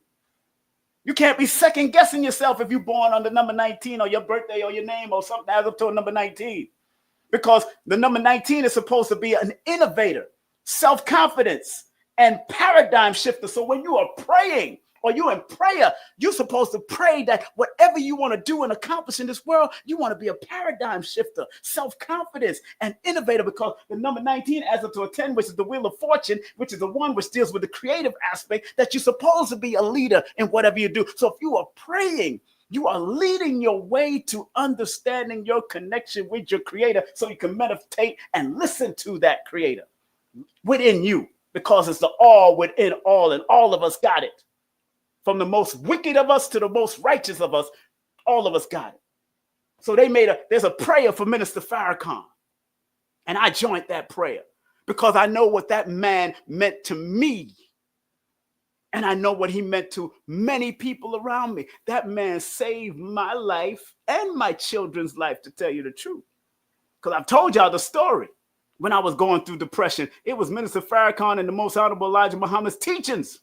You can't be second guessing yourself if you're born on the number 19 or your birthday or your name or something adds up to a number 19. Because the number 19 is supposed to be an innovator, self-confidence, and paradigm shifter. So when you are praying or you're in prayer, you're supposed to pray that whatever you want to do and accomplish in this world, you want to be a paradigm shifter, self-confidence, and innovator, because the number 19 adds up to a 10, which is the wheel of fortune, which is the one which deals with the creative aspect, that you're supposed to be a leader in whatever you do. So if you are praying, you are leading your way to understanding your connection with your creator, so you can meditate and listen to that creator within you, because it's the all within all, and all of us got it. From the most wicked of us to the most righteous of us, all of us got it. So there's a prayer for Minister Farrakhan. And I joined that prayer because I know what that man meant to me. And I know what he meant to many people around me. That man saved my life and my children's life, to tell you the truth. Because I've told y'all the story. When I was going through depression, it was Minister Farrakhan and the Most Honorable Elijah Muhammad's teachings.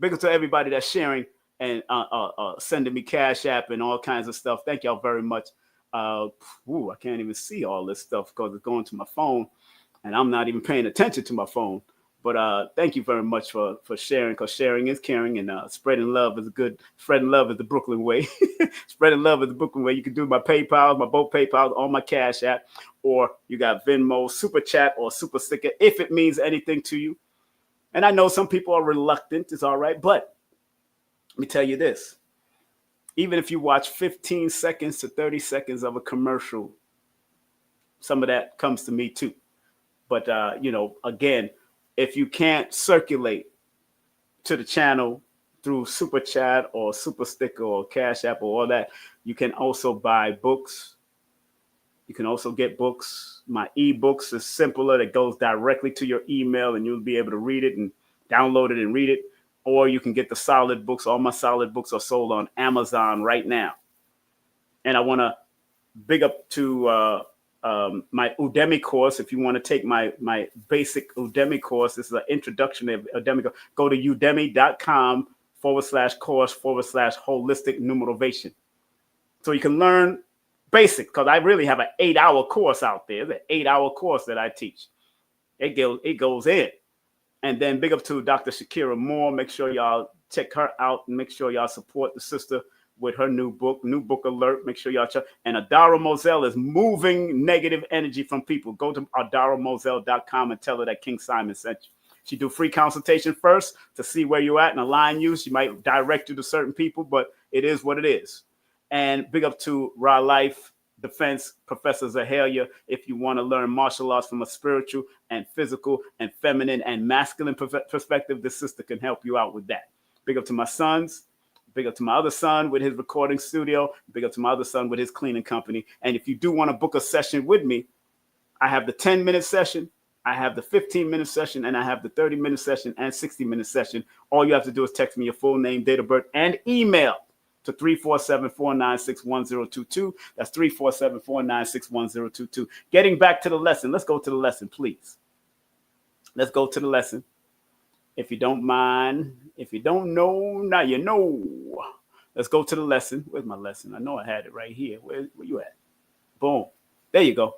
Big up to everybody that's sharing and sending me Cash App and all kinds of stuff. Thank y'all very much. I can't even see all this stuff because it's going to my phone, and I'm not even paying attention to my phone. But thank you very much for sharing, because sharing is caring, and spreading love is good. Spreading love is the Brooklyn way. Spreading love is the Brooklyn way. You can do my PayPal, my both PayPals, on my Cash App, or you got Venmo, Super Chat, or Super Sticker, if it means anything to you. And I know some people are reluctant. It's all right. But let me tell you this. Even if you watch 15 seconds to 30 seconds of a commercial, some of that comes to me too. But, again, if you can't circulate to the channel through Super Chat or Super Sticker or Cash App or all that, you can also buy books. You can also get books. My ebooks is simpler. That goes directly to your email, and you'll be able to read it and download it and read it. Or you can get the solid books. All my solid books are sold on Amazon right now. And I want to big up to my Udemy course. If you want to take my basic Udemy course, this is an introduction to Udemy. Go to udemy.com/course/holistic numerovation. So you can learn basic, because I really have an 8-hour course out there. It's an 8-hour course that I teach. It goes in. And then big up to Dr. Shakira Moore. Make sure y'all check her out and make sure y'all support the sister with her new book alert. Make sure y'all check. And Adara Moselle is moving negative energy from people. Go to adaramoselle.com and tell her that King Simon sent you. She do free consultation first to see where you're at and align you. She might direct you to certain people, but it is what it is. And big up to Raw Life Defense Professor Zahalia. If you want to learn martial arts from a spiritual and physical and feminine and masculine perspective, this sister can help you out with that. Big up to my sons. Big up to my other son with his recording studio. Big up to my other son with his cleaning company. And if you do want to book a session with me, I have the 10-minute session, I have the 15-minute session, and I have the 30-minute session and 60-minute session. All you have to do is text me your full name, date of birth, and email to 347-496-1022. That's 347-496-1022. Getting back to the lesson. Let's go to the lesson, please. Let's go to the lesson. If you don't mind, if you don't know, now you know. Let's go to the lesson. Where's my lesson? I know I had it right here. Where you at? Boom. There you go.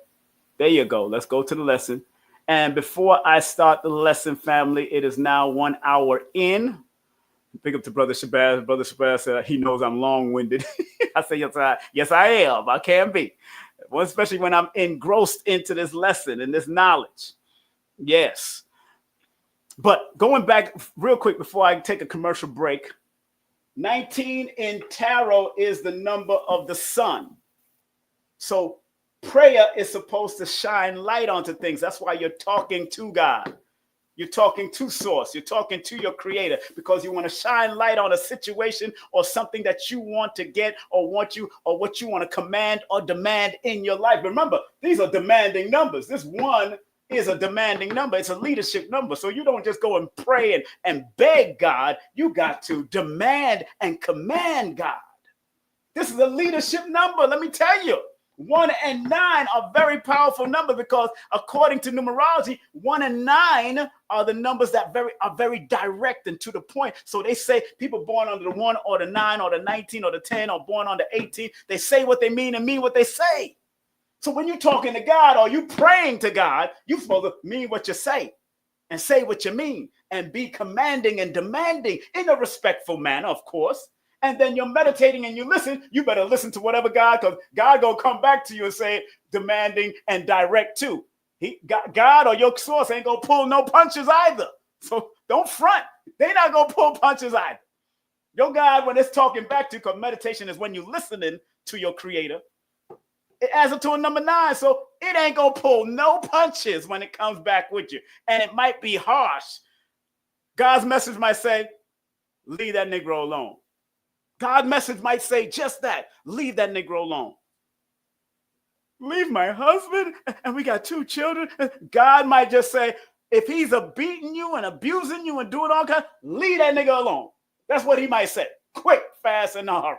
There you go. Let's go to the lesson. And before I start the lesson, family, it is now 1 hour in. Pick up to Brother Shabazz. Brother Shabazz said he knows I'm long-winded. I say, yes, I am. I can be. Well, especially when I'm engrossed into this lesson and this knowledge. Yes. But going back real quick before I take a commercial break, 19 in tarot is the number of the sun. So prayer is supposed to shine light onto things. That's why you're talking to God. You're talking to source. You're talking to your creator because you want to shine light on a situation or something that you want to get or what you want to command or demand in your life. Remember, these are demanding numbers. This one is a demanding number. It's a leadership number. So you don't just go and pray and beg God. You got to demand and command God. This is a leadership number. Let me tell you. 1 and 9 are very powerful numbers because according to numerology, 1 and 9 are the numbers that are very direct and to the point. So they say people born under the 1 or the 9 or the 19 or the 10 or born under 18, they say what they mean and mean what they say. So when you're talking to God or you praying to God, you're supposed to mean what you say and say what you mean and be commanding and demanding in a respectful manner, of course. And then you're meditating and you listen, you better listen to whatever God, because God gonna come back to you and say demanding and direct too. God or your source ain't gonna pull no punches either. So don't front. They're not gonna pull punches either. Your God, when it's talking back to you, because meditation is when you're listening to your creator, it adds up to a number 9. So it ain't gonna pull no punches when it comes back with you. And it might be harsh. God's message might say, leave that Negro alone. God's message might say just that. Leave that Negro alone. Leave my husband and we got 2 children. God might just say, if he's beating you and abusing you and doing all kinds, leave that nigga alone. That's what he might say. Quick, fast, and in a hurry.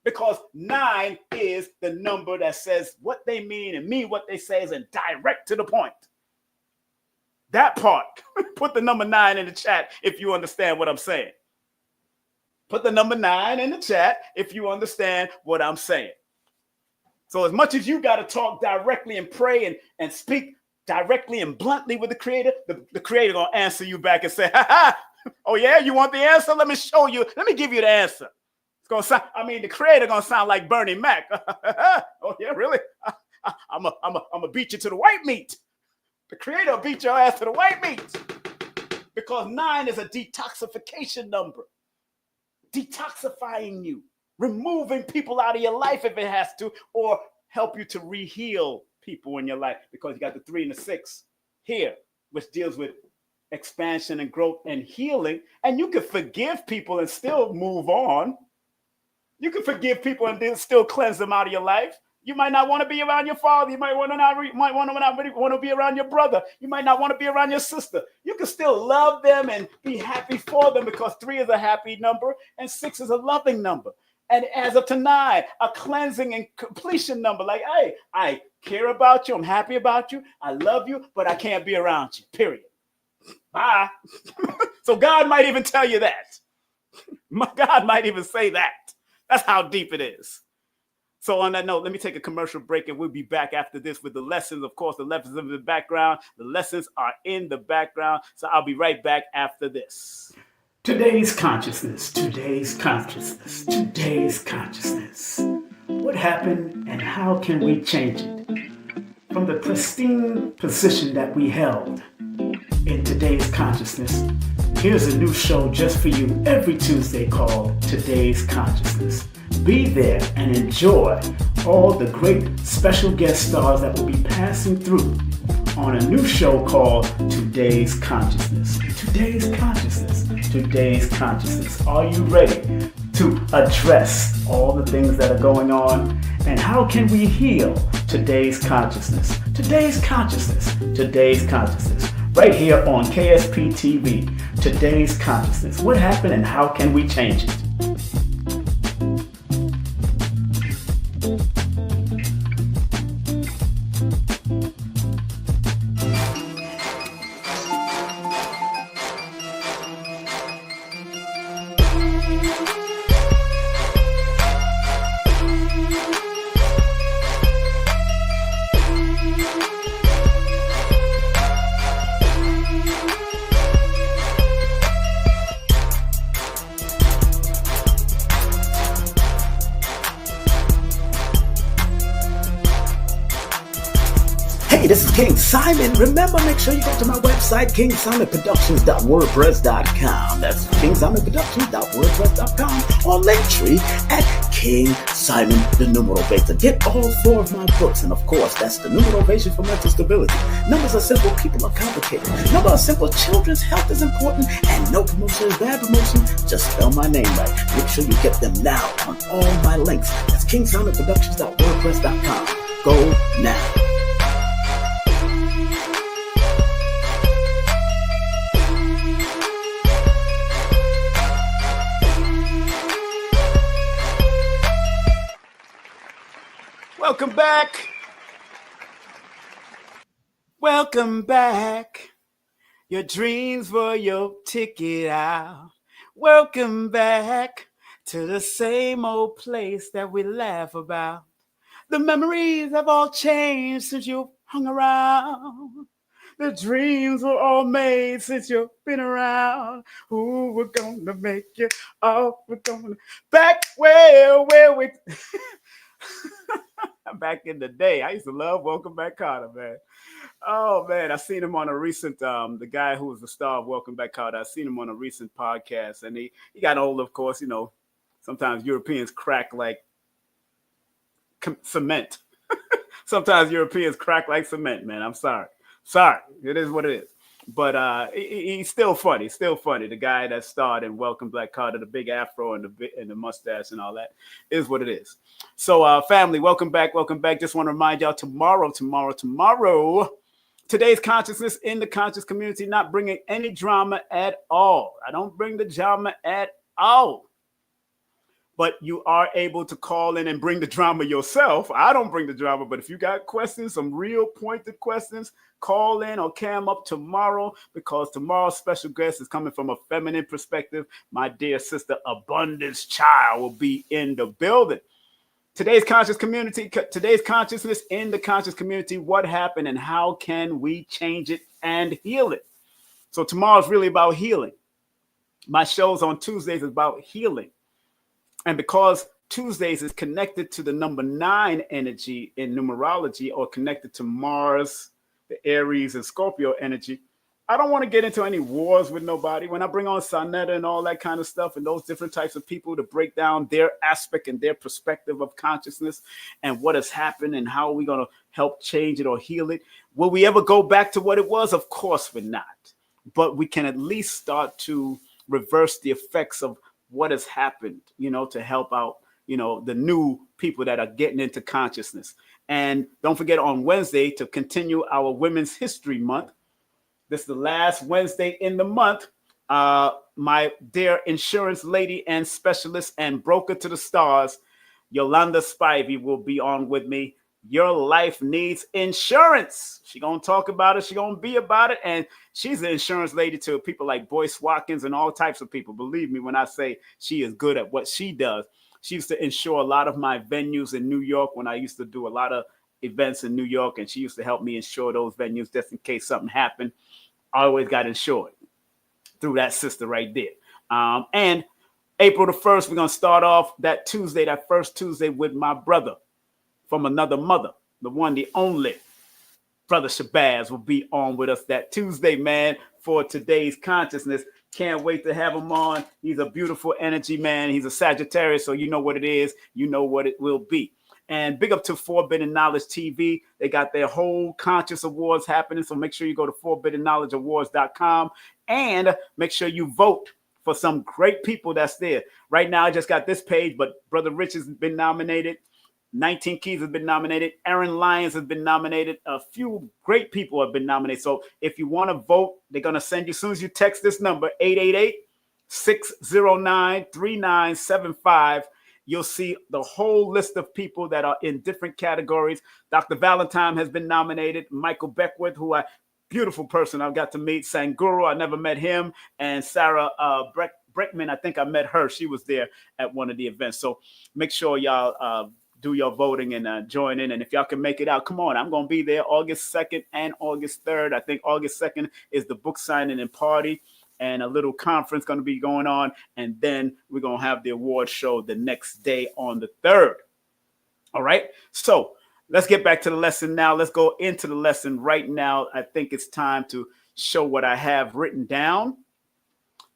Because 9 is the number that says what they mean and mean what they say is and direct to the point. That part. Put the number 9 in the chat if you understand what I'm saying. Put the number 9 in the chat if you understand what I'm saying. So as much as you got to talk directly and pray and speak directly and bluntly with the creator, the creator going to answer you back and say, ha ha, oh yeah, you want the answer? Let me show you. Let me give you the answer. It's going to sound, the creator going to sound like Bernie Mac. Oh yeah, really? I'm gonna beat you to the white meat. The creator will beat your ass to the white meat. Because 9 is a detoxification number. Detoxifying you, removing people out of your life if it has to, or help you to re-heal people in your life because you got the 3 and the 6 here, which deals with expansion and growth and healing. And you can forgive people and still move on. You can forgive people and then still cleanse them out of your life. You might not want to be around your father. You might want to be around your brother. You might not want to be around your sister. You can still love them and be happy for them because 3 is a happy number and 6 is a loving number. And as of tonight, a cleansing and completion number. Like, hey, I care about you. I'm happy about you. I love you, but I can't be around you, period. Bye. So God might even tell you that. God might even say that. That's how deep it is. So on that note, let me take a commercial break and we'll be back after this with the lessons. Of course, the lessons in the background. The lessons are in the background. So I'll be right back after this. Today's consciousness, today's consciousness, today's consciousness. What happened and how can we change it? From the pristine position that we held in today's consciousness, here's a new show just for you every Tuesday called Today's Consciousness. Be there and enjoy all the great special guest stars that will be passing through on a new show called Today's Consciousness. Today's Consciousness. Today's Consciousness. Are you ready to address all the things that are going on? And how can we heal today's consciousness? Today's consciousness. Today's consciousness. Right here on KSP TV. Today's consciousness. What happened and how can we change it? Hey, this is King Simon. Remember, make sure you go to my website, kingsimonproductions.wordpress.com. That's kingsimonproductions.wordpress.com or Linktree at King Simon the Numerovator. Get all 4 of my books, and of course, that's the Numerovation for mental stability. Numbers are simple, people are complicated. Numbers are simple, children's health is important, and no promotion is bad promotion. Just spell my name right. Make sure you get them now on all my links. That's kingsimonproductions.wordpress.com. Go now. Welcome back. Welcome back. Your dreams were your ticket out. Welcome back to the same old place that we laugh about. The memories have all changed since you hung around. The dreams were all made since you've been around. Ooh, we're gonna make you. Oh, we're gonna back where we. Back in the day, I used to love Welcome Back Carter, man. Oh man, I seen him on a recent the guy who was the star of Welcome Back Carter. I seen him on a recent podcast, and he got old, of course. You know, sometimes Europeans crack like cement. Sometimes Europeans crack like cement, man. I'm sorry. It is what it is. But he's still funny. The guy that starred in Welcome Back Carter, the big afro and the mustache and all that, is what it is. So family, welcome back. Just want to remind y'all tomorrow, today's consciousness in the conscious community, not bringing any drama at all. I don't bring the drama at all. But you are able to call in and bring the drama yourself. I don't bring the drama, but if you got questions, some real pointed questions, call in or cam up tomorrow, because tomorrow's special guest is coming from a feminine perspective. My dear sister, Abundance Child, will be in the building. Today's conscious community, today's consciousness in the conscious community, what happened and how can we change it and heal it? So tomorrow's really about healing. My shows on Tuesdays is about healing. And because Tuesdays is connected to the number 9 energy in numerology, or connected to Mars, the Aries and Scorpio energy, I don't want to get into any wars with nobody. When I bring on Sonetta and all that kind of stuff and those different types of people to break down their aspect and their perspective of consciousness and what has happened and how are we going to help change it or heal it, will we ever go back to what it was? Of course we're not. But we can at least start to reverse the effects of what has happened, to help out, the new people that are getting into consciousness. And don't forget on Wednesday to continue our Women's History Month. This is the last Wednesday in the month. My dear insurance lady and specialist and broker to the stars, Yolanda Spivey, will be on with me. Your life needs insurance. She's going to talk about it. She's going to be about it. And she's an insurance lady to people like Boyce Watkins and all types of people. Believe me when I say she is good at what she does. She used to insure a lot of my venues in New York when I used to do a lot of events in New York, and she used to help me insure those venues just in case something happened. I always got insured through that sister right there. And April the 1st, we're going to start off that Tuesday, that first Tuesday, with my brother from another mother, the one, the only. Brother Shabazz will be on with us that Tuesday, man, for today's consciousness. Can't wait to have him on. He's a beautiful energy, man. He's a Sagittarius, so you know what it is. You know what it will be. And big up to Forbidden Knowledge TV. They got their whole conscious awards happening, so make sure you go to forbiddenknowledgeawards.com and make sure you vote for some great people that's there. Right now, I just got this page, but Brother Rich has been nominated. 19 Keys has been nominated. Aaron Lyons has been nominated. A few great people have been nominated. So if you want to vote, they're going to send you, as soon as you text this number, 888-609-3975, you'll see the whole list of people that are in different categories. Dr. Valentine has been nominated. Michael Beckwith, who beautiful person I've got to meet. Sanguru, I never met him. And Sarah Breckman, I think I met her. She was there at one of the events. So make sure y'all do your voting and join in. And if y'all can make it out, come on. I'm going to be there August 2nd and August 3rd. I think August 2nd is the book signing and party, and a little conference going to be going on. And then we're going to have the award show the next day on the 3rd. All right. So let's get back to the lesson now. Let's go into the lesson right now. I think it's time to show what I have written down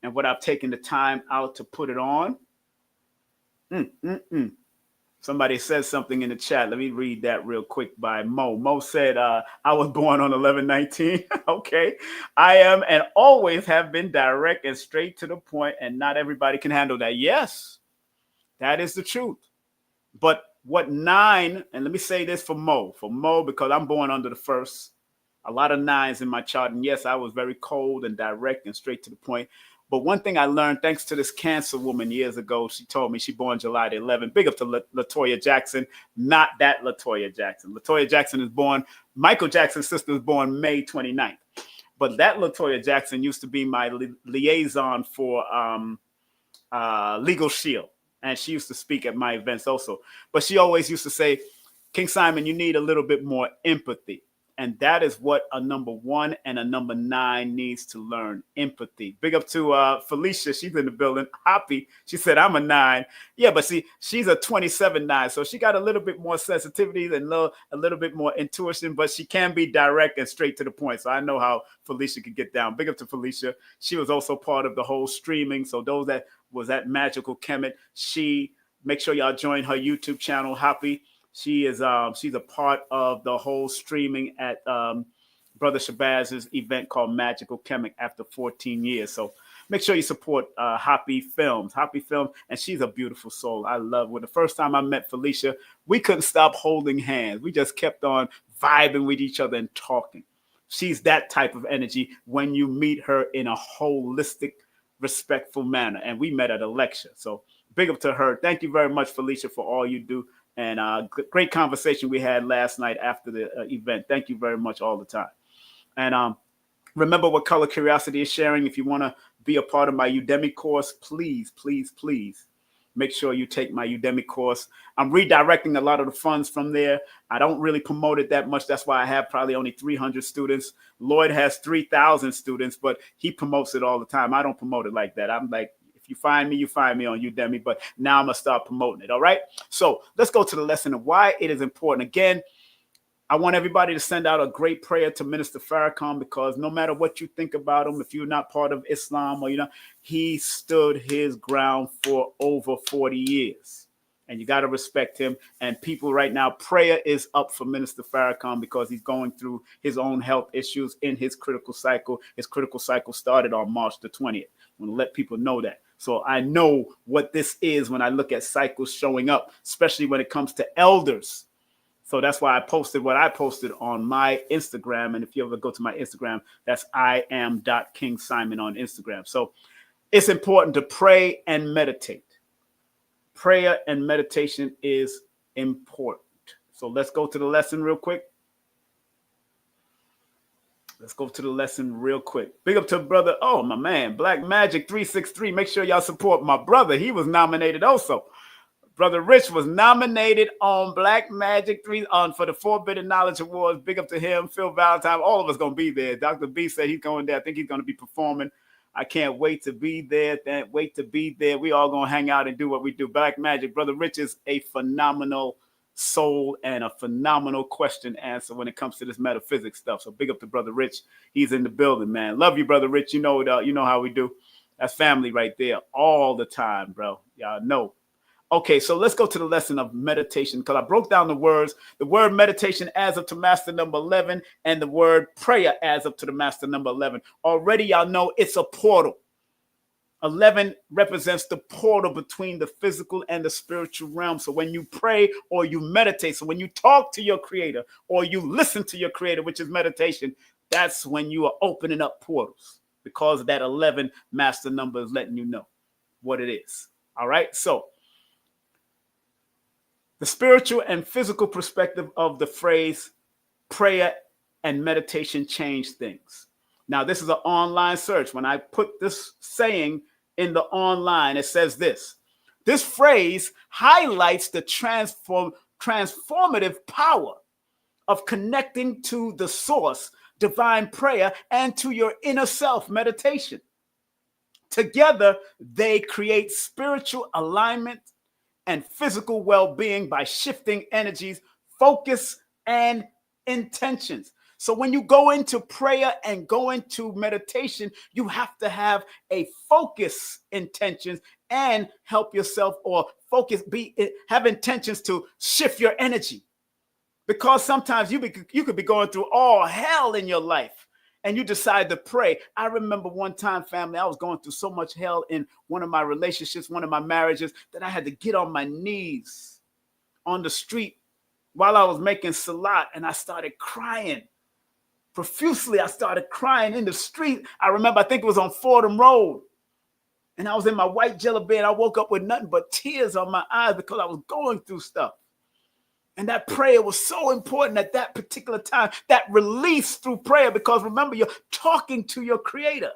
and what I've taken the time out to put it on. Somebody says something in the chat. Let me read that real quick by Mo. Mo said, I was born on 11/19. Okay. I am and always have been direct and straight to the point, and not everybody can handle that. Yes, that is the truth. But what 9, and let me say this for Mo, because I'm born under the 1st, a lot of 9s in my chart. And yes, I was very cold and direct and straight to the point. But one thing I learned, thanks to this Cancer woman years ago, she told me, she born July the 11th. Big up to Latoya Jackson, not that Latoya Jackson. Latoya Jackson is born, Michael Jackson's sister is born May 29th. But that Latoya Jackson used to be my liaison for Legal Shield. And she used to speak at my events also. But she always used to say, King Simon, you need a little bit more empathy. And that is what a number 1 and a number 9 needs to learn, empathy. Big up to Felicia. She's in the building. Happy. She said, I'm a 9. Yeah, but see, she's a 27-9. So she got a little bit more sensitivity and a little bit more intuition, but she can be direct and straight to the point. So I know how Felicia could get down. Big up to Felicia. She was also part of the whole streaming. So those that was at Magical Kemet, make sure y'all join her YouTube channel, Happy. She is she's a part of the whole streaming at Brother Shabazz's event called Magical Chemic after 14 years. So make sure you support Happy Films, and she's a beautiful soul. I love her. The first time I met Felicia, we couldn't stop holding hands. We just kept on vibing with each other and talking. She's that type of energy when you meet her in a holistic, respectful manner. And we met at a lecture. So big up to her. Thank you very much, Felicia, for all you do. And great conversation we had last night after the event. Thank you very much all the time. And remember what Color Curiosity is sharing. If you want to be a part of my Udemy course, please, please, please make sure you take my Udemy course. I'm redirecting a lot of the funds from there. I don't really promote it that much. That's why I have probably only 300 students. Lloyd has 3,000 students, but he promotes it all the time. I don't promote it like that. I'm like, you find me on Udemy, but now I'm going to start promoting it. All right. So let's go to the lesson of why it is important. Again, I want everybody to send out a great prayer to Minister Farrakhan, because no matter what you think about him, if you're not part of Islam or he stood his ground for over 40 years. And you got to respect him. And people right now, prayer is up for Minister Farrakhan because he's going through his own health issues in his critical cycle. His critical cycle started on March the 20th. I want to let people know that. So I know what this is when I look at cycles showing up, especially when it comes to elders. So that's why I posted what I posted on my Instagram. And if you ever go to my Instagram, that's Iam.KingSimon on Instagram. So it's important to pray and meditate. Prayer and meditation is important. So let's go to the lesson real quick. Big up to brother. Oh, my man, Black Magic 363. Make sure y'all support my brother. He was nominated also. Brother Rich was nominated on Black Magic 3 for the Forbidden Knowledge Awards. Big up to him, Phil Valentine. All of us going to be there. Dr. B said he's going there. I think he's going to be performing. I can't wait to be there. Can't wait to be there. We all going to hang out and do what we do. Black Magic. Brother Rich is a phenomenal soul and a phenomenal question answer when it comes to this metaphysics stuff. So big up to Brother Rich. He's in the building, man. Love you, Brother Rich. You know how we do. That's family right there all the time, bro. Y'all know. Okay, so let's go to the lesson of meditation, because I broke down the words. The word meditation adds up to master number 11, and the word prayer adds up to the master number 11. Already y'all know it's a portal. 11 represents the portal between the physical and the spiritual realm. So when you pray or you meditate, so when you talk to your creator or you listen to your creator, which is meditation, that's when you are opening up portals, because that 11 master number is letting you know what it is. All right, so the spiritual and physical perspective of the phrase prayer and meditation change things. Now, this is an online search. When I put this saying in the online, it says this. This phrase highlights the transformative power of connecting to the source, divine prayer, and to your inner self, meditation. Together, they create spiritual alignment and physical well-being by shifting energies, focus, and intentions. So when you go into prayer and go into meditation, you have to have a focus intentions and help yourself, or focus, have intentions to shift your energy. Because sometimes you could be going through all hell in your life and you decide to pray. I remember one time, family, I was going through so much hell in one of my relationships, one of my marriages, that I had to get on my knees on the street while I was making salat, and I started crying profusely. I started crying in the street. I remember, I think it was on Fordham Road, and I was in my white jelly bed. I woke up with nothing but tears on my eyes because I was going through stuff. And that prayer was so important at that particular time, that release through prayer, because remember, you're talking to your creator.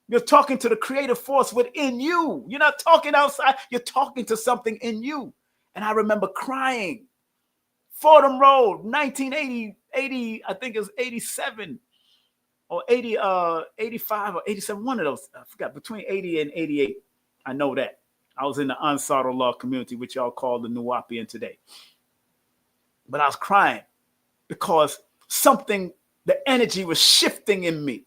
You're talking to the creative force within you. You're not talking outside. You're talking to something in you. And I remember crying. Fordham Road, 1980, I think it was 87 or 85 or 87, one of those. I forgot, between 80 and 88. I know that. I was in the Ansar Allah community, which y'all call the Nuwapian today. But I was crying because the energy was shifting in me.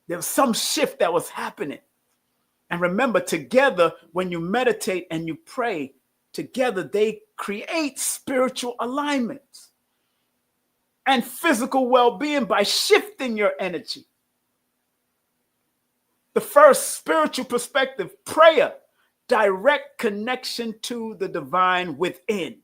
There was some shift that was happening. And remember, together, when you meditate and you pray, together they create spiritual alignments and physical well-being by shifting your energy. The first spiritual perspective, prayer, direct connection to the divine within.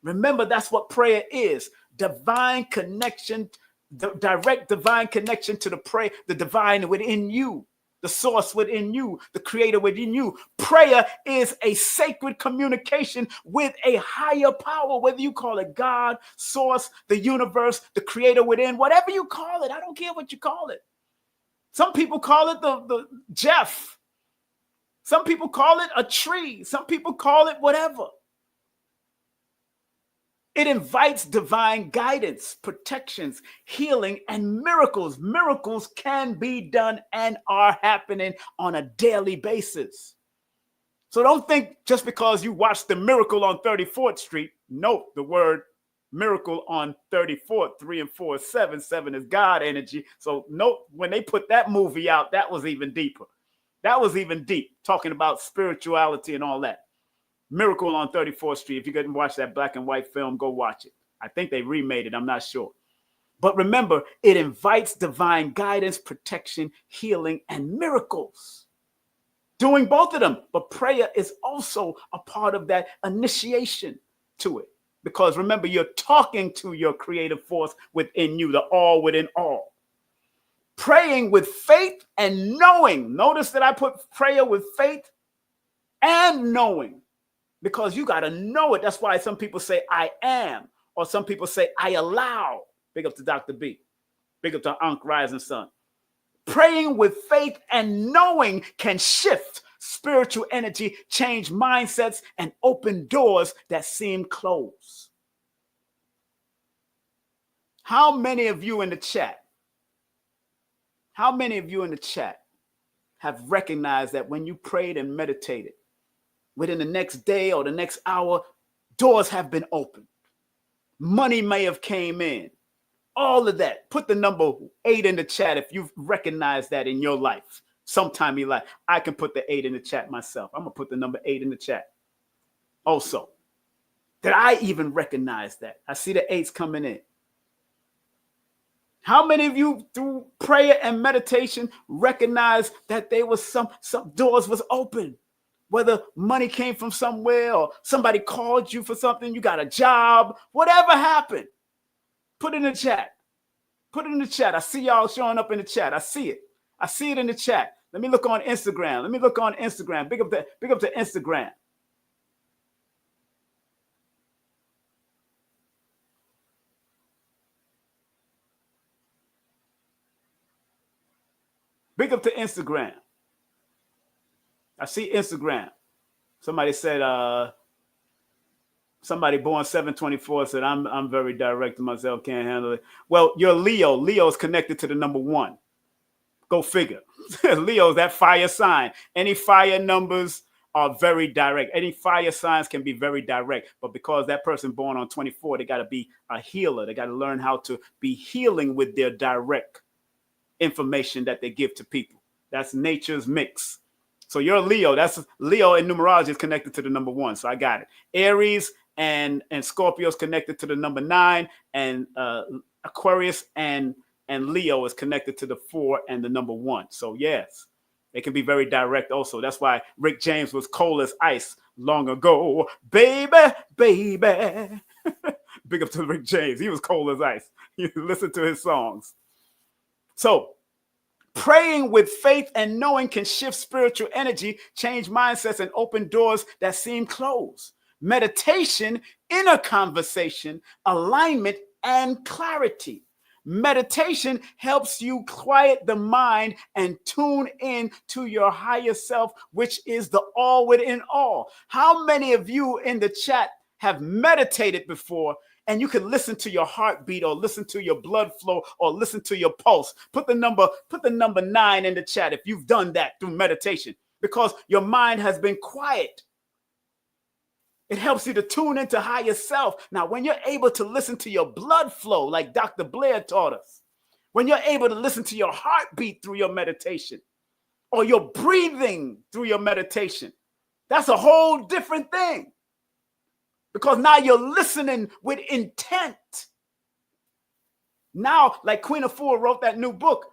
Remember, that's what prayer is. Divine connection, the direct divine connection to the divine within you, the source within you, the creator within you. Prayer is a sacred communication with a higher power, whether you call it God, source, the universe, the creator within, whatever you call it. I don't care what you call it. Some people call it the Jeff. Some people call it a tree. Some people call it whatever. It invites divine guidance, protections, healing, and miracles. Miracles can be done and are happening on a daily basis. So don't think just because you watched The Miracle on 34th Street, note the word miracle on 34th, 3 and 4 is 7. 7 is God energy. So note when they put that movie out, that was even deeper. That was even deep, talking about spirituality and all that. Miracle on 34th Street. If you couldn't watch that black and white film, go watch it. I think they remade it. I'm not sure. But remember, it invites divine guidance, protection, healing, and miracles. Doing both of them. But prayer is also a part of that initiation to it. Because remember, you're talking to your creative force within you, the all within all. Praying with faith and knowing. Notice that I put prayer with faith and knowing. Because you got to know it. That's why some people say, I am. Or some people say, I allow. Big up to Dr. B. Big up to Ankh Rising Sun. Praying with faith and knowing can shift spiritual energy, change mindsets, and open doors that seem closed. How many of you in the chat, have recognized that when you prayed and meditated, within the next day or the next hour, doors have been opened? Money may have came in. All of that. Put the number 8 in the chat if you've recognized that in your life. Sometime in your life. I can put the 8 in the chat myself. I'm going to put the number 8 in the chat. Also, did I even recognize that? I see the 8s coming in. How many of you through prayer and meditation recognize that there was some doors was open? Whether money came from somewhere or somebody called you for something, you got a job, whatever happened. Put it in the chat. Put it in the chat. I see y'all showing up in the chat. I see it. I see it in the chat. Let me look on Instagram. Big up to Instagram. Big up to Instagram. I see Instagram. Somebody said, somebody born 7/24 said, I'm very direct to myself, can't handle it. Well, you're Leo. Leo's connected to the number 1. Go figure. Leo's that fire sign. Any fire numbers are very direct. Any fire signs can be very direct. But because that person born on 24, they got to be a healer. They got to learn how to be healing with their direct information that they give to people. That's nature's mix. So you're a Leo. That's Leo in numerology is connected to the number 1. So I got it. Aries and Scorpio is connected to the number 9, and Aquarius and Leo is connected to the 4 and the number 1. So yes, they can be very direct also. That's why Rick James was cold as ice long ago. Baby. Big up to Rick James. He was cold as ice. You listen to his songs. So praying with faith and knowing can shift spiritual energy, change mindsets, and open doors that seem closed. Meditation, inner conversation, alignment, and clarity. Meditation helps you quiet the mind and tune in to your higher self, which is the all within all. How many of you in the chat have meditated before and you can listen to your heartbeat or listen to your blood flow or listen to your pulse? Put the number 9 in the chat if you've done that through meditation, because your mind has been quiet. It helps you to tune into higher self. Now, when you're able to listen to your blood flow, like Dr. Blair taught us, when you're able to listen to your heartbeat through your meditation or your breathing through your meditation, that's a whole different thing. Because now you're listening with intent. Now, like Queen Afua wrote that new book,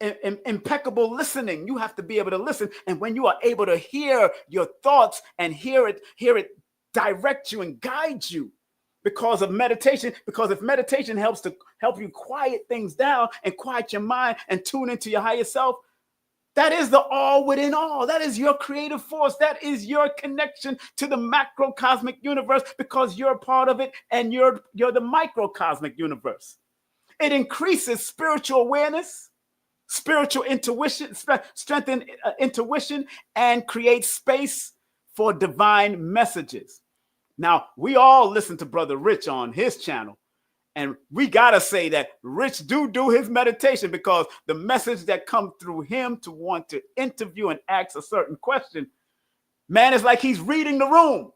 Impeccable Listening. You have to be able to listen. And when you are able to hear your thoughts and hear it direct you and guide you because of meditation, because if meditation helps to help you quiet things down and quiet your mind and tune into your higher self, that is the all within all. That is your creative force. That is your connection to the macrocosmic universe, because you're a part of it and you're the microcosmic universe. It increases spiritual awareness, spiritual intuition, strengthen intuition, and creates space for divine messages. Now, we all listen to Brother Rich on his channel, and we got to say that Rich do his meditation, because the message that comes through him to want to interview and ask a certain question, man, it's like he's reading the room.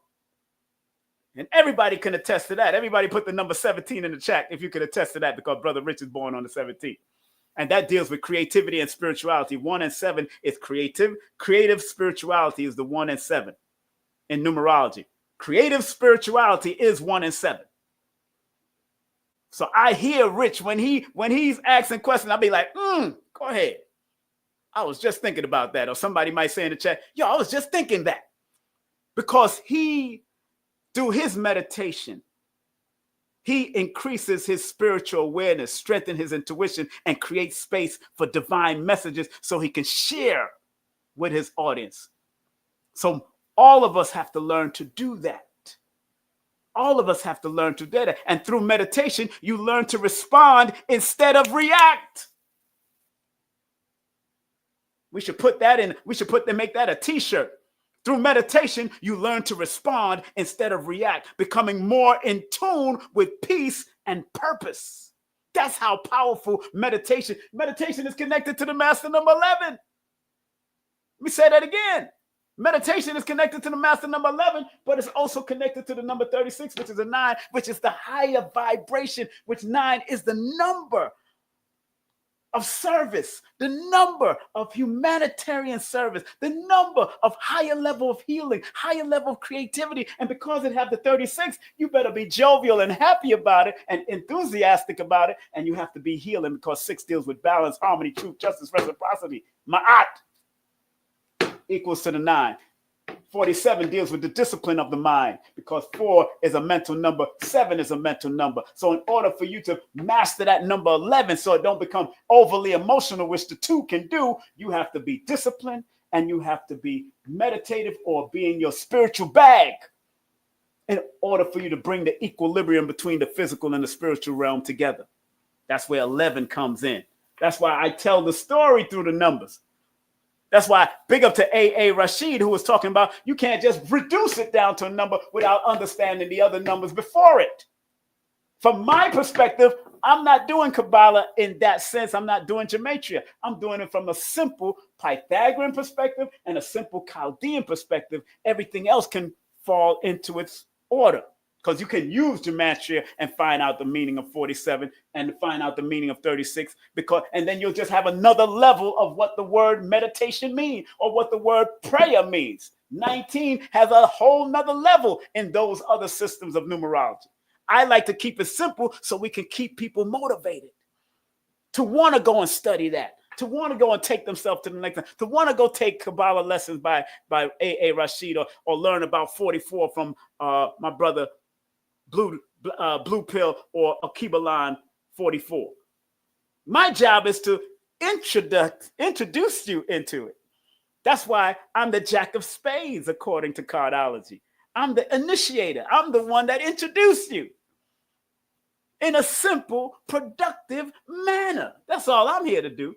And everybody can attest to that. Everybody put the number 17 in the chat if you could attest to that, because Brother Rich is born on the 17th. And that deals with creativity and spirituality. 1 and 7 is creative. Creative spirituality is the 1 and 7 in numerology. Creative spirituality is 1 and 7. So I hear Rich when he's asking questions, I'll be like, go ahead. I was just thinking about that. Or somebody might say in the chat, yo, I was just thinking that. Because he, through his meditation, he increases his spiritual awareness, strengthens his intuition, and creates space for divine messages so he can share with his audience. So all of us have to learn to do that. All of us have to learn to do that. And through meditation, you learn to respond instead of react. We should put that in. We should make that a t-shirt. Through meditation, you learn to respond instead of react, becoming more in tune with peace and purpose. That's how powerful meditation is connected to the master number 11. Let me say that again. Meditation is connected to the master number 11, but it's also connected to the number 36, which is a 9, which is the higher vibration, which 9 is the number of service, the number of humanitarian service, the number of higher level of healing, higher level of creativity. And because it have the 36, you better be jovial and happy about it and enthusiastic about it. And you have to be healing because 6 deals with balance, harmony, truth, justice, reciprocity. Ma'at equals to the 9. 47 deals with the discipline of the mind because 4 is a mental number, 7 is a mental number. So in order for you to master that number 11 so it don't become overly emotional, which the 2 can do, you have to be disciplined and you have to be meditative or be in your spiritual bag in order for you to bring the equilibrium between the physical and the spiritual realm together. That's where 11 comes in. That's why I tell the story through the numbers. That's why big up to A.A. Rashid, who was talking about you can't just reduce it down to a number without understanding the other numbers before it. From my perspective, I'm not doing Kabbalah in that sense. I'm not doing gematria. I'm doing it from a simple Pythagorean perspective and a simple Chaldean perspective. Everything else can fall into its order. Because you can use gematria and find out the meaning of 47 and find out the meaning of 36, and then you'll just have another level of what the word meditation means or what the word prayer means. 19 has a whole nother level in those other systems of numerology. I like to keep it simple so we can keep people motivated to want to go and study that, to want to go and take themselves to the next level, to want to go take Kabbalah lessons by A.A. Rashid or learn about 44 from my brother Blue Pill or Akibalan 44. My job is to introduce you into it. That's why I'm the jack of spades, according to cardology. I'm the initiator. I'm the one that introduced you in a simple, productive manner. That's all I'm here to do.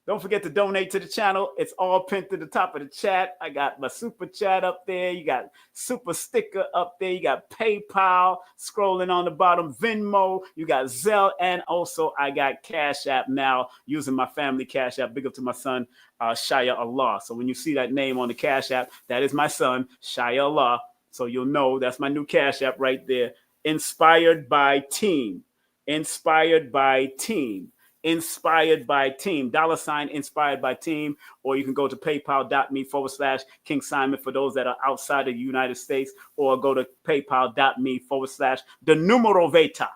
Don't forget to donate to the channel. It's all pinned to the top of the chat. I got my super chat up there. You got super sticker up there. You got PayPal scrolling on the bottom, Venmo. You got Zelle. And also I got Cash App now using my family Cash App. Big up to my son, Shia Allah. So when you see that name on the Cash App, that is my son, Shia Allah. So you'll know that's my new Cash App right there. Inspired by Team. Inspired by Team. Inspired by Team, $ inspired by Team, or you can go to paypal.me/King Simon for those that are outside of the United States, or go to paypal.me/the Numerovator.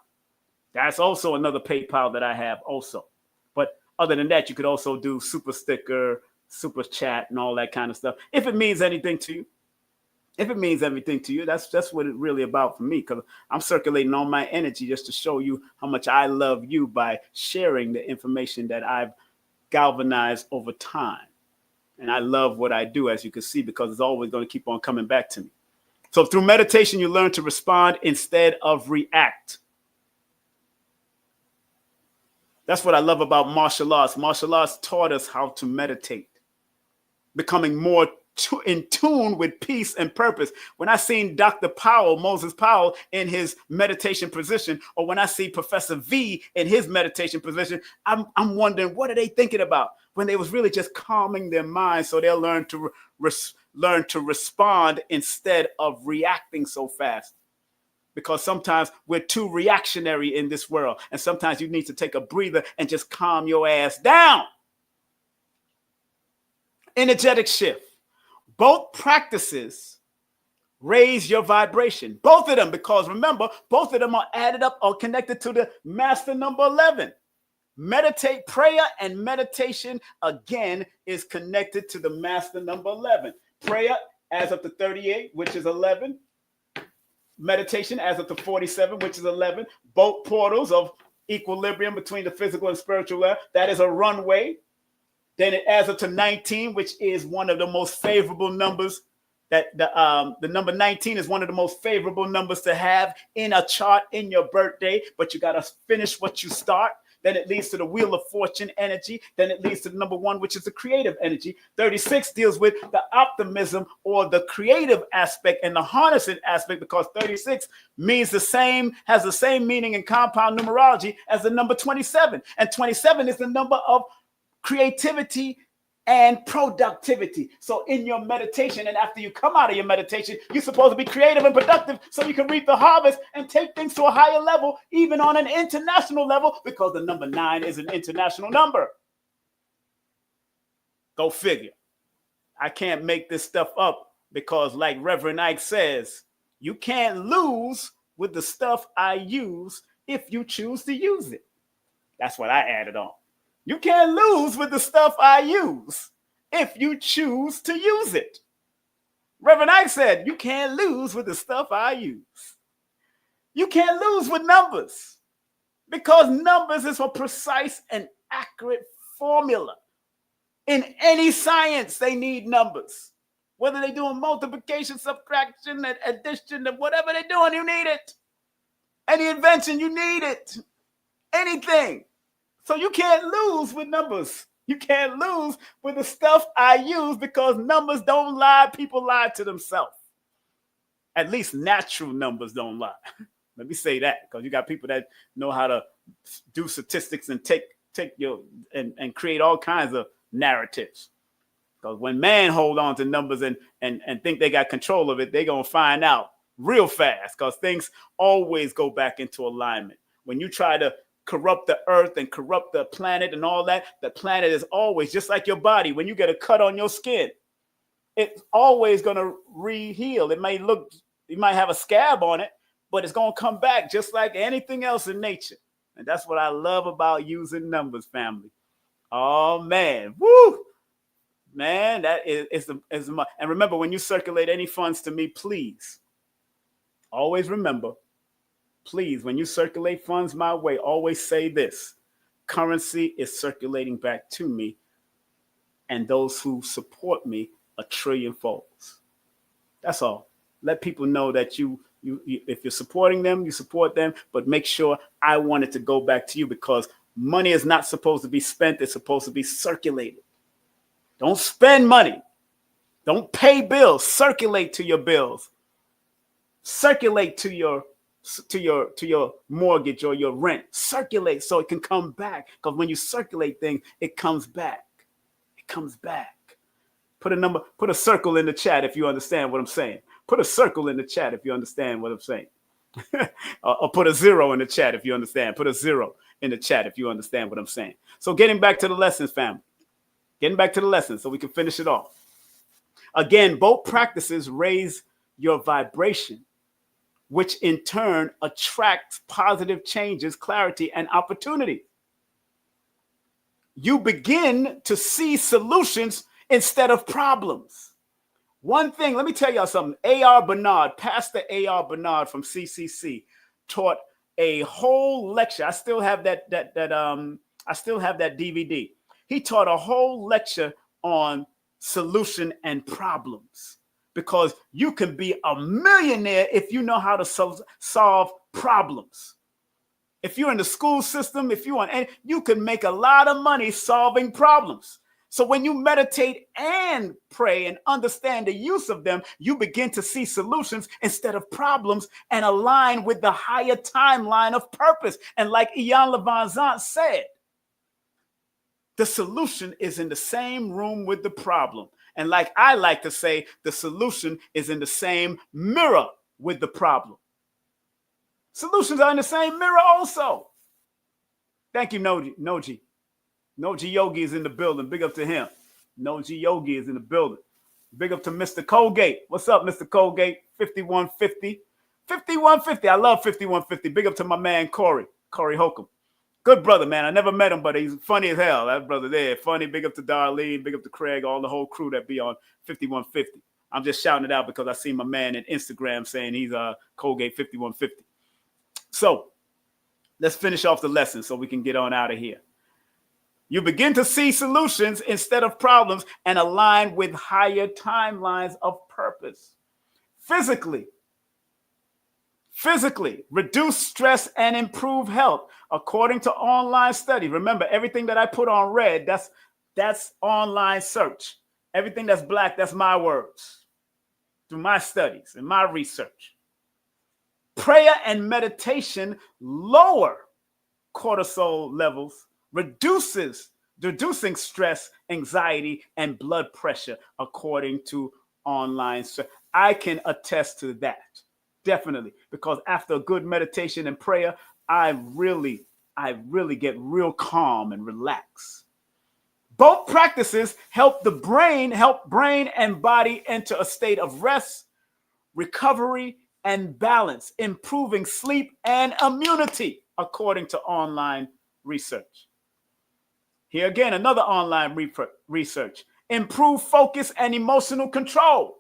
That's also another PayPal that I have also. But other than that, you could also do super sticker, super chat, and all that kind of stuff. If it means anything to you. If it means everything to you, that's what it's really about for me, because I'm circulating all my energy just to show you how much I love you by sharing the information that I've galvanized over time. And I love what I do, as you can see, because it's always going to keep on coming back to me. So through meditation, you learn to respond instead of react. That's what I love about martial arts. Martial arts taught us how to meditate, becoming more in tune with peace and purpose. When I seen Dr. Powell, Moses Powell, in his meditation position, or when I see Professor V in his meditation position, I'm wondering, what are they thinking about when they was really just calming their minds so they'll learn to respond instead of reacting so fast. Because sometimes we're too reactionary in this world, and sometimes you need to take a breather and just calm your ass down. Energetic shift. Both practices raise your vibration. Both of them, because remember, both of them are added up or connected to the master number 11. Meditate, prayer, and meditation, again, is connected to the master number 11. Prayer adds up to 38, which is 11. Meditation adds up to 47, which is 11. Both portals of equilibrium between the physical and spiritual layer. That is a runway. Then it adds up to 19, which is one of the most favorable numbers. That the number 19 is one of the most favorable numbers to have in a chart in your birthday. But you got to finish what you start. Then it leads to the Wheel of Fortune energy. Then it leads to the number 1, which is the creative energy. 36 deals with the optimism or the creative aspect and the harnessing aspect, because 36 means has the same meaning in compound numerology as the number 27. And 27 is the number of creativity and productivity. So in your meditation, and after you come out of your meditation, you're supposed to be creative and productive so you can reap the harvest and take things to a higher level, even on an international level, because the number 9 is an international number. Go figure. I can't make this stuff up, because like Reverend Ike says, you can't lose with the stuff I use if you choose to use it. That's what I added on. You can't lose with the stuff I use if you choose to use it. Reverend Ike said, you can't lose with the stuff I use. You can't lose with numbers, because numbers is a precise and accurate formula. In any science, they need numbers. Whether they're doing multiplication, subtraction, addition, whatever they're doing, you need it. Any invention, you need it. Anything. So you can't lose with numbers. You can't lose with the stuff I use, because numbers don't lie. People lie to themselves. At least natural numbers don't lie. Let me say that, because you got people that know how to do statistics and take your and create all kinds of narratives. Because when man hold on to numbers and think they got control of it, they're going to find out real fast, because things always go back into alignment. When you try to corrupt the earth and corrupt the planet and all that, the planet is always, just like your body, when you get a cut on your skin, it's always going to re-heal. You might have a scab on it, but it's going to come back just like anything else in nature. And that's what I love about using numbers, family. Oh, man. Woo! Man, that is and remember, when you circulate any funds to me, please, always remember, please, when you circulate funds my way, always say this: currency is circulating back to me, and those who support me a trillion folds. That's all. Let people know that you if you're supporting them, you support them, but make sure I want it to go back to you, because money is not supposed to be spent. It's supposed to be circulated. Don't spend money. Don't pay bills. Circulate to your bills. Circulate to your mortgage or your rent. Circulate so it can come back. Because when you circulate things, it comes back. It comes back. Put a circle in the chat if you understand what I'm saying. Put a circle in the chat if you understand what I'm saying. or put a 0 in the chat if you understand. Put a 0 in the chat if you understand what I'm saying. So getting back to the lessons, family. Getting back to the lessons so we can finish it off. Again, both practices raise your vibration, which in turn attracts positive changes, clarity, and opportunity. You begin to see solutions instead of problems. One thing, let me tell y'all something. A.R. Bernard, Pastor A.R. Bernard from CCC, taught a whole lecture. I still have that DVD. He taught a whole lecture on solution and problems, because you can be a millionaire if you know how to solve problems. If you're in the school system, you can make a lot of money solving problems. So when you meditate and pray and understand the use of them, you begin to see solutions instead of problems and align with the higher timeline of purpose. And like Ian Levanzant said, the solution is in the same room with the problem. And like I like to say, the solution is in the same mirror with the problem. Solutions are in the same mirror also. Thank you, Noji. Noji Yogi is in the building. Big up to him. Noji Yogi is in the building. Big up to Mr. Colgate. What's up, Mr. Colgate? 5150. 5150. I love 5150. Big up to my man, Corey Holcomb. Good brother, man. I never met him, but he's funny as hell. That brother there, funny. Big up to Darlene, big up to Craig, all the whole crew that be on 5150. I'm just shouting it out because I see my man in Instagram saying he's Colgate 5150. So let's finish off the lesson so we can get on out of here. You begin to see solutions instead of problems and align with higher timelines of purpose. Physically, Physically, reduce stress and improve health, according to online study. Remember, everything that I put on red, that's online search. Everything that's black, that's my words through my studies and my research. Prayer and meditation lower cortisol levels, reducing stress, anxiety, and blood pressure, according to online search. I can attest to that. Definitely, because after a good meditation and prayer, I really get real calm and relaxed. Both practices help brain and body enter a state of rest, recovery, and balance, improving sleep and immunity, according to online research. Here again, another online research. Improve focus and emotional control.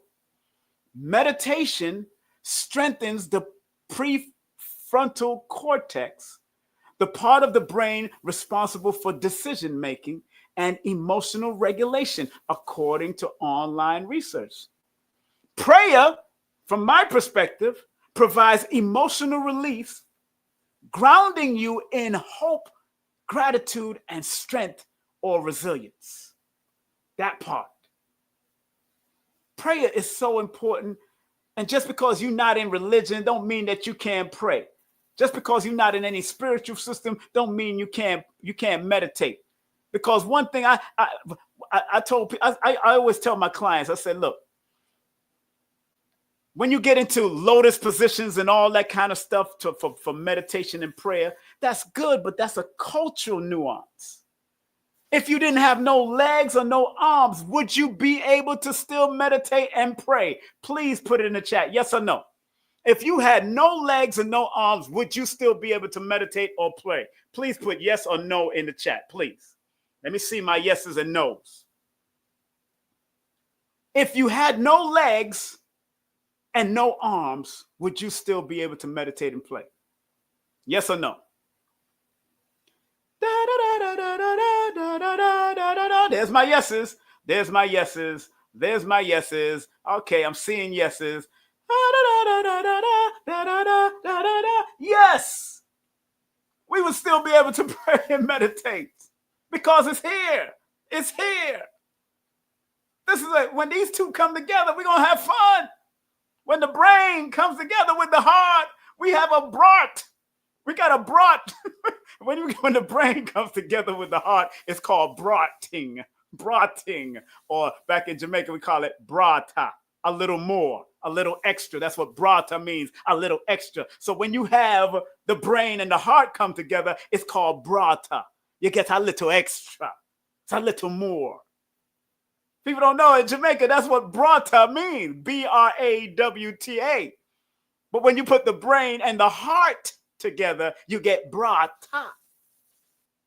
Meditation strengthens the prefrontal cortex, the part of the brain responsible for decision making and emotional regulation, according to online research. Prayer, from my perspective, provides emotional relief, grounding you in hope, gratitude, and strength or resilience. That part. Prayer is so important. And just because you're not in religion don't mean that you can't pray. Just because you're not in any spiritual system don't mean you can't meditate. Because one thing I always tell my clients, I said, look, when you get into lotus positions and all that kind of stuff for meditation and prayer, that's good, but that's a cultural nuance. If you didn't have no legs or no arms, would you be able to still meditate and pray? Please put it in the chat, yes or no. If you had no legs and no arms, would you still be able to meditate or pray? Please put yes or no in the chat, please. Let me see my yeses and nos. If you had no legs and no arms, would you still be able to meditate and play? Yes or no? There's my yeses. There's my yeses. There's my yeses. Okay, I'm seeing yeses. Yes! We would still be able to pray and meditate because it's here. It's here. This is when these two come together, we're going to have fun. When the brain comes together with the heart, we have a brought. We got a brought. When the brain comes together with the heart, it's called brotting. Brotting. Or back in Jamaica, we call it brata. A little more, a little extra. That's what brata means, a little extra. So when you have the brain and the heart come together, it's called brata. You get a little extra. It's a little more. People don't know in Jamaica, that's what brata means. B-R-A-W-T-A. But when you put the brain and the heart together, you get brata.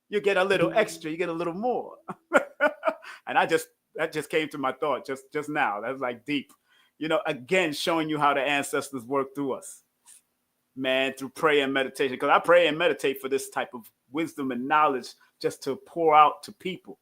You get a little extra, you get a little more. And that just came to my thought just now. That's like deep. You know, again, showing you how the ancestors work through us. Man, through prayer and meditation. Because I pray and meditate for this type of wisdom and knowledge just to pour out to people.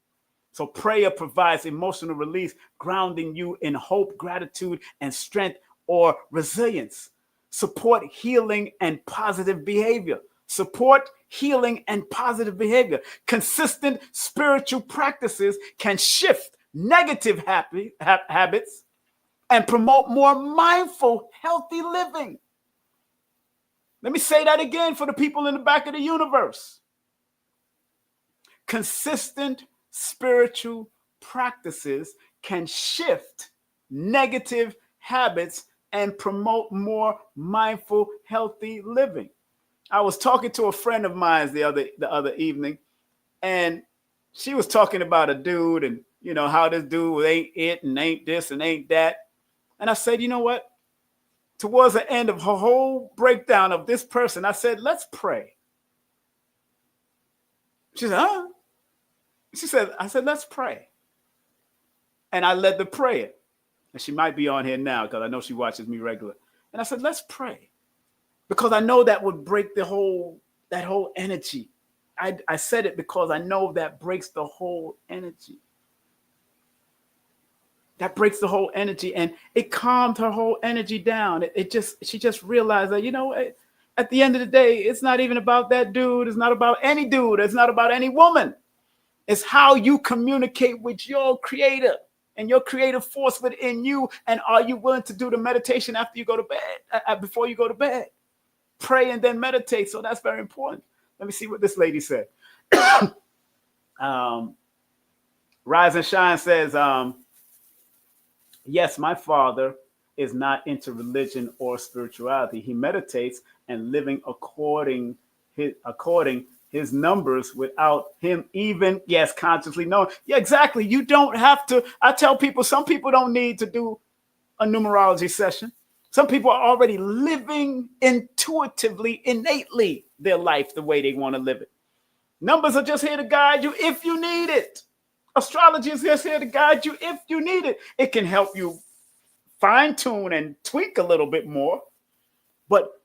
So prayer provides emotional release, grounding you in hope, gratitude, and strength or resilience. Support healing and positive behavior. Support healing and positive behavior. Consistent spiritual practices can shift negative habits and promote more mindful, healthy living. Let me say that again for the people in the back of the universe. Consistent spiritual practices can shift negative habits and promote more mindful, healthy living. I was talking to a friend of mine the other evening, and she was talking about a dude and, you know, how this dude ain't it and ain't this and ain't that. And I said, you know what? Towards the end of her whole breakdown of this person, I said, let's pray. She said, huh? I said, let's pray. And I led the prayer. And she might be on here now because I know she watches me regular. And I said, let's pray. Because I know that would break that whole energy. I said it because I know that breaks the whole energy. That breaks the whole energy, and it calmed her whole energy down. She just realized that, at the end of the day, it's not even about that dude. It's not about any dude. It's not about any woman. It's how you communicate with your creator and your creative force within you. And are you willing to do the meditation after you go to bed, before you go to bed? Pray and then meditate. So that's very important. Let me see what this lady said. Rise and Shine says, yes, my father is not into religion or spirituality. He meditates and living according his numbers without him even, yes, consciously knowing. Yeah, exactly. You don't have to. I tell people, some people don't need to do a numerology session. Some people are already living intuitively, innately their life the way they want to live it. Numbers are just here to guide you if you need it. Astrology is just here to guide you if you need it. It can help you fine tune and tweak a little bit more, but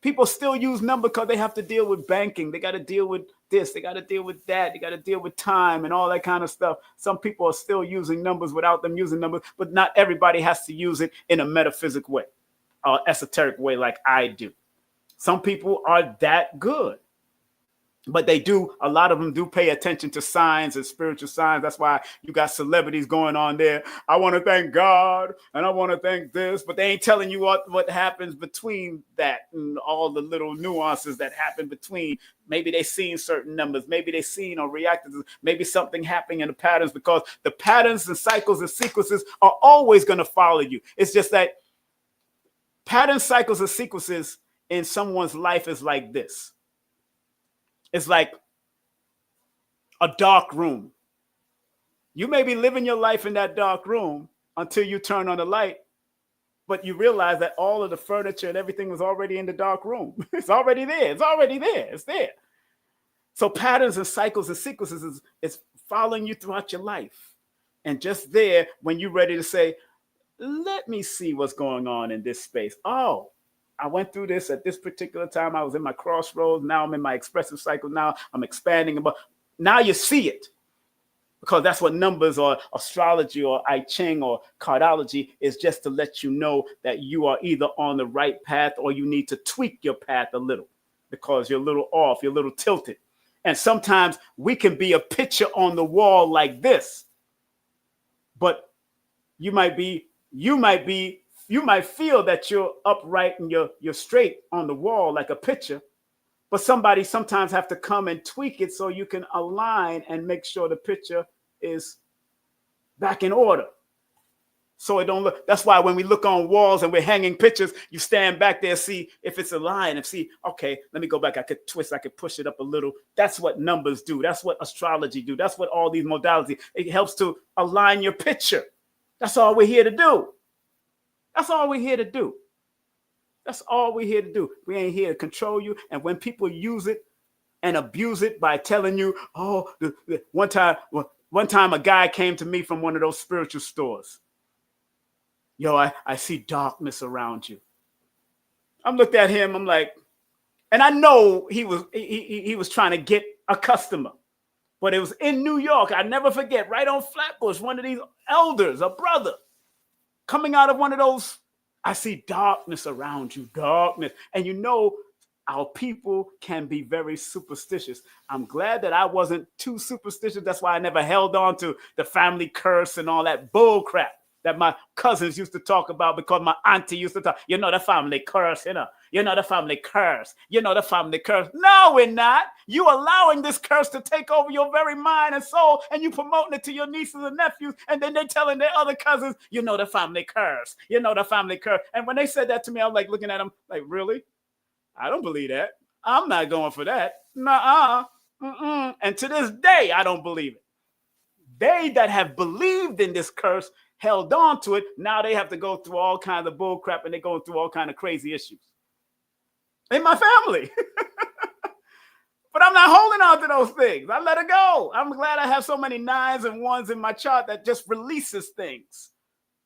people still use numbers because they have to deal with banking. They got to deal with this. They got to deal with that. They got to deal with time and all that kind of stuff. Some people are still using numbers without them using numbers, but not everybody has to use it in a metaphysical way or esoteric way like I do. Some people are that good. But a lot of them do pay attention to signs and spiritual signs. That's why you got celebrities going on there. I want to thank God and I want to thank this, but they ain't telling you what happens between that and all the little nuances that happen between. Maybe they seen certain numbers. Maybe they seen or reacted to maybe something happening in the patterns, because the patterns and cycles and sequences are always going to follow you. It's just that patterns, cycles, and sequences in someone's life is like this. It's like a dark room. You may be living your life in that dark room until you turn on the light, but you realize that all of the furniture and everything was already in the dark room. It's already there. It's already there. It's there. So patterns and cycles and sequences is following you throughout your life. And just there, when you're ready to say, let me see what's going on in this space. Oh, I went through this at this particular time. I was in my crossroads. Now I'm in my expressive cycle. Now I'm expanding. But now you see it, because that's what numbers or astrology or I Ching or cardology is, just to let you know that you are either on the right path or you need to tweak your path a little, because you're a little off, you're a little tilted. And sometimes we can be a picture on the wall like this, but you might feel that you're upright and you're straight on the wall like a picture, but somebody sometimes have to come and tweak it so you can align and make sure the picture is back in order. So it don't look. That's why when we look on walls and we're hanging pictures, you stand back there, see if it's aligned, and see, okay, let me go back. I could twist, I could push it up a little. That's what numbers do. That's what astrology do. That's what all these modalities. It helps to align your picture. That's all we're here to do. That's all we're here to do. That's all we're here to do. We ain't here to control you. And when people use it and abuse it by telling you, oh, one time a guy came to me from one of those spiritual stores. Yo, I see darkness around you. I'm looked at him. I'm like, and I know he was trying to get a customer, but it was in New York. I never forget, right on Flatbush, one of these elders, a brother, coming out of one of those, I see darkness around you, darkness. And you know, our people can be very superstitious. I'm glad that I wasn't too superstitious. That's why I never held on to the family curse and all that bull crap that my cousins used to talk about, because my auntie used to talk, the family curse, the family curse, the family curse. No, we're not. You allowing this curse to take over your very mind and soul, and you promoting it to your nieces and nephews, and then they telling their other cousins, the family curse, the family curse. And when they said that to me, I was like looking at them like, really? I don't believe that. I'm not going for that. Nuh-uh. Mm-mm. And to this day, I don't believe it. They that have believed in this curse held on to it. Now they have to go through all kinds of bull crap, and they're going through all kinds of crazy issues in my family. But I'm not holding on to those things. I let it go. I'm glad I have so many 9s and 1s in my chart that just releases things.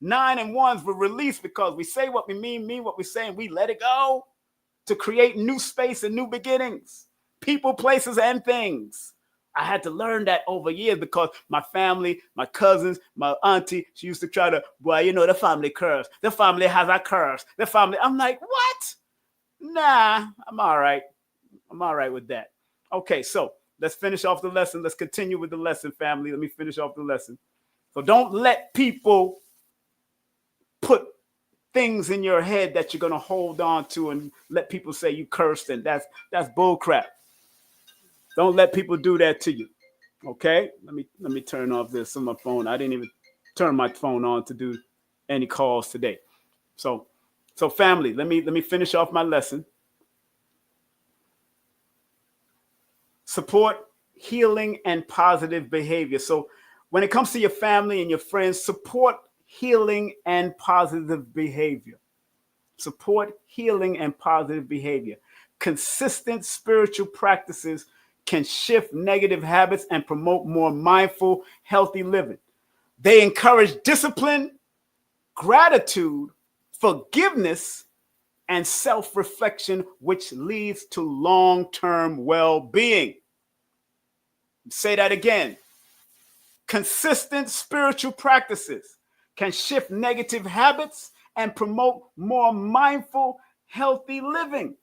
9 and 1s will release because we say what we mean what we say, and we let it go to create new space and new beginnings, people, places, and things. I had to learn that over years because my family, my cousins, my auntie, she used to try to, well, you know, the family curse. The family has a curse. The family. I'm like, what? Nah, I'm all right. I'm all right with that. Okay, so let's finish off the lesson. Let's continue with the lesson, family. Let me finish off the lesson. So don't let people put things in your head that you're going to hold on to and let people say you cursed, and that's bull crap. Don't let people do that to you. Okay? Let me turn off this on my phone. I didn't even turn my phone on to do any calls today. So family, let me finish off my lesson. Support healing and positive behavior. So when it comes to your family and your friends, support healing and positive behavior. Support healing and positive behavior. Consistent spiritual practices can shift negative habits and promote more mindful, healthy living. They encourage discipline, gratitude, forgiveness, and self-reflection, which leads to long-term well-being. Say that again. Consistent spiritual practices can shift negative habits and promote more mindful, healthy living.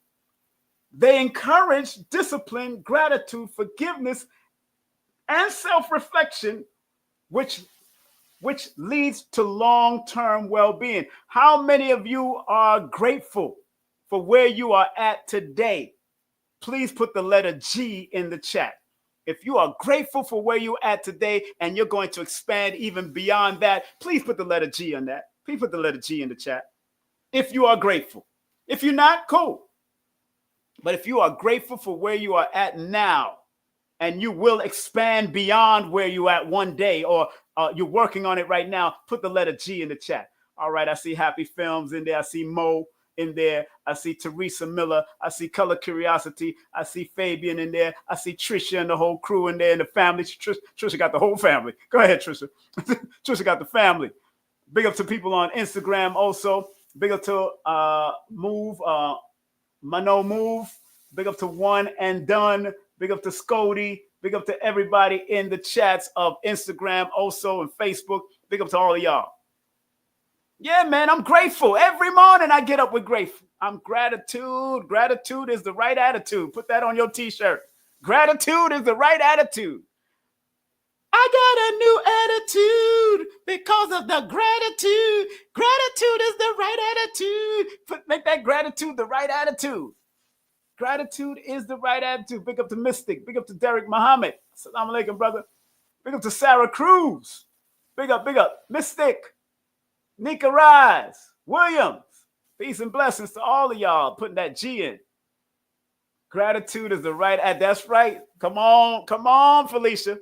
They encourage discipline, gratitude, forgiveness, and self-reflection, which leads to long-term well-being. How many of you are grateful for where you are at today? Please put the letter G in the chat. If you are grateful for where you're at today and you're going to expand even beyond that, please put the letter G on that. Please put the letter G in the chat. If you are grateful. If you're not, cool. But if you are grateful for where you are at now, and you will expand beyond where you're at one day, or you're working on it right now, put the letter G in the chat. All right, I see Happy Films in there. I see Mo in there. I see Teresa Miller. I see Color Curiosity. I see Fabian in there. I see Trisha and the whole crew in there and the family. Trisha got the whole family. Go ahead, Trisha. Trisha got the family. Big up to people on Instagram also. Big up to Mano Move. Big up to One and Done. Big up to Scody. Big up to everybody in the chats of Instagram also and Facebook. Big up to all of y'all. Yeah, man, I'm grateful. Every morning I get up with grateful. I'm gratitude. Gratitude is the right attitude. Put that on your t-shirt. Gratitude is the right attitude. I got a new attitude because of the gratitude. Gratitude is the right attitude. Make that gratitude the right attitude. Gratitude is the right attitude. Big up to Mystic. Big up to Derek Muhammad. Assalamu alaikum, brother. Big up to Sarah Cruz. Big up, Mystic. Nika Rise. Williams. Peace and blessings to all of y'all putting that G in. Gratitude is the right attitude. That's right. Come on, Felicia.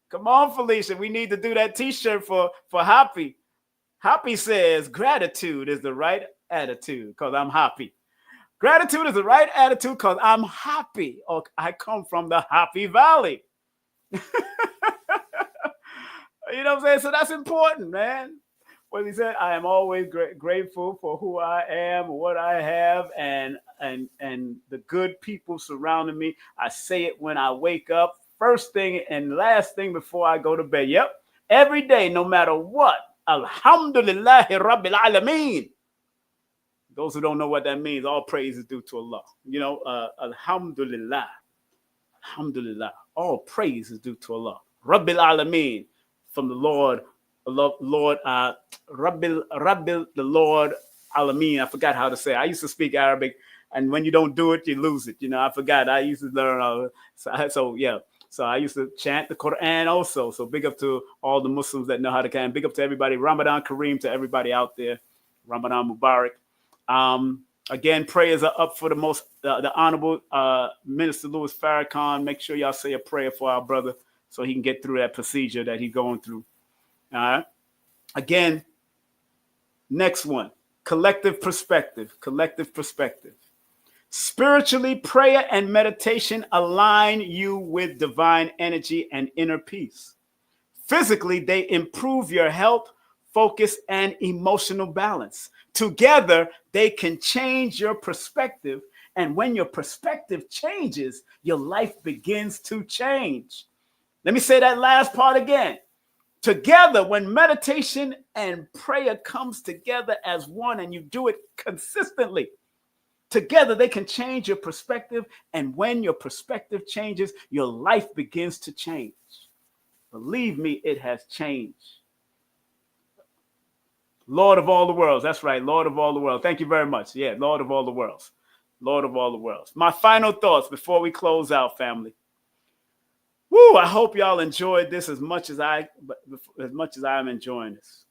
Come on, Felicia. We need to do that t-shirt for Happy. Happy says gratitude is the right attitude because I'm happy. Gratitude is the right attitude because I'm happy. Or I come from the Happy Valley. You know what I'm saying? So that's important, man. What he said, I am always grateful for who I am, what I have, and the good people surrounding me. I say it when I wake up, first thing and last thing before I go to bed. Yep. Every day, no matter what. Alhamdulillah Rabbil Alameen. Those who don't know what that means, all praise is due to Allah. You know, Alhamdulillah. Alhamdulillah. All praise is due to Allah. Rabbil Alameen. From the Lord, Rabbil, the Lord Alameen. I forgot how to say it. I used to speak Arabic, and when you don't do it, you lose it. You know, I forgot. I used to learn. So yeah. So I used to chant the Quran also. So big up to all the Muslims that know how to chant. Big up to everybody. Ramadan Kareem to everybody out there. Ramadan Mubarak. Again, prayers are up for the Honorable Minister Louis Farrakhan. Make sure y'all say a prayer for our brother so he can get through that procedure that he's going through. All right. Again, next one, collective perspective. Collective perspective. Spiritually, prayer and meditation align you with divine energy and inner peace. Physically, they improve your health, focus, and emotional balance. Together, they can change your perspective. And when your perspective changes, your life begins to change. Let me say that last part again. Together, when meditation and prayer comes together as one and you do it consistently, together they can change your perspective. And when your perspective changes, your life begins to change. Believe me, it has changed. Lord of all the worlds. That's right. Lord of all the worlds. Thank you very much. Yeah, Lord of all the worlds. Lord of all the worlds. My final thoughts before we close out, family. Woo, I hope y'all enjoyed this as much as I am enjoying this.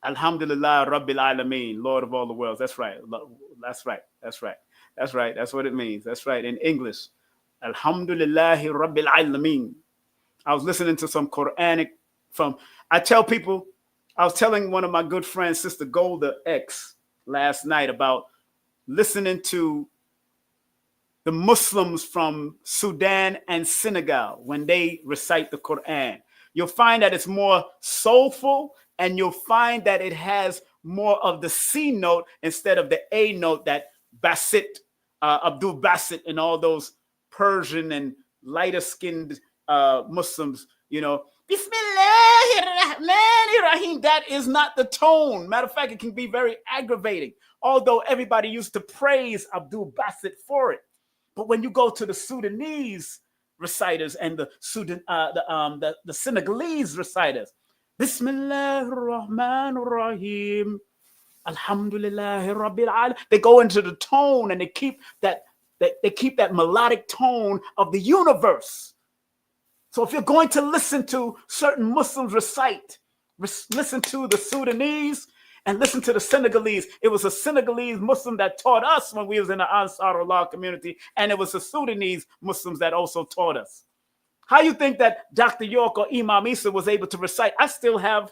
Alhamdulillah Rabbil Alameen, Lord of all the worlds. That's right. That's right. That's right. That's right. That's what it means. That's right. In English, Alhamdulillahi Rabbil Alameen. I was listening to some Quranic I tell people, I was telling one of my good friends, Sister Golda X, last night about listening to the Muslims from Sudan and Senegal when they recite the Quran. You'll find that it's more soulful, and you'll find that it has more of the C note instead of the A note that Basit, Abdul Basit, and all those Persian and lighter skinned Muslims, Bismillahirrahmanirrahim. That is not the tone. Matter of fact, it can be very aggravating, although everybody used to praise Abdul Basit for it. But when you go to the Sudanese reciters and the Senegalese reciters, Bismillahirrahmanirrahim, Alhamdulillahi Rabbil Alamin, they go into the tone and they keep that melodic tone of the universe. So if you're going to listen to certain Muslims recite, listen to the Sudanese and listen to the Senegalese. It was a Senegalese Muslim that taught us when we was in the Ansarullah community, and it was the Sudanese Muslims that also taught us. How you think that Dr. York or Imam Isa was able to recite? I still have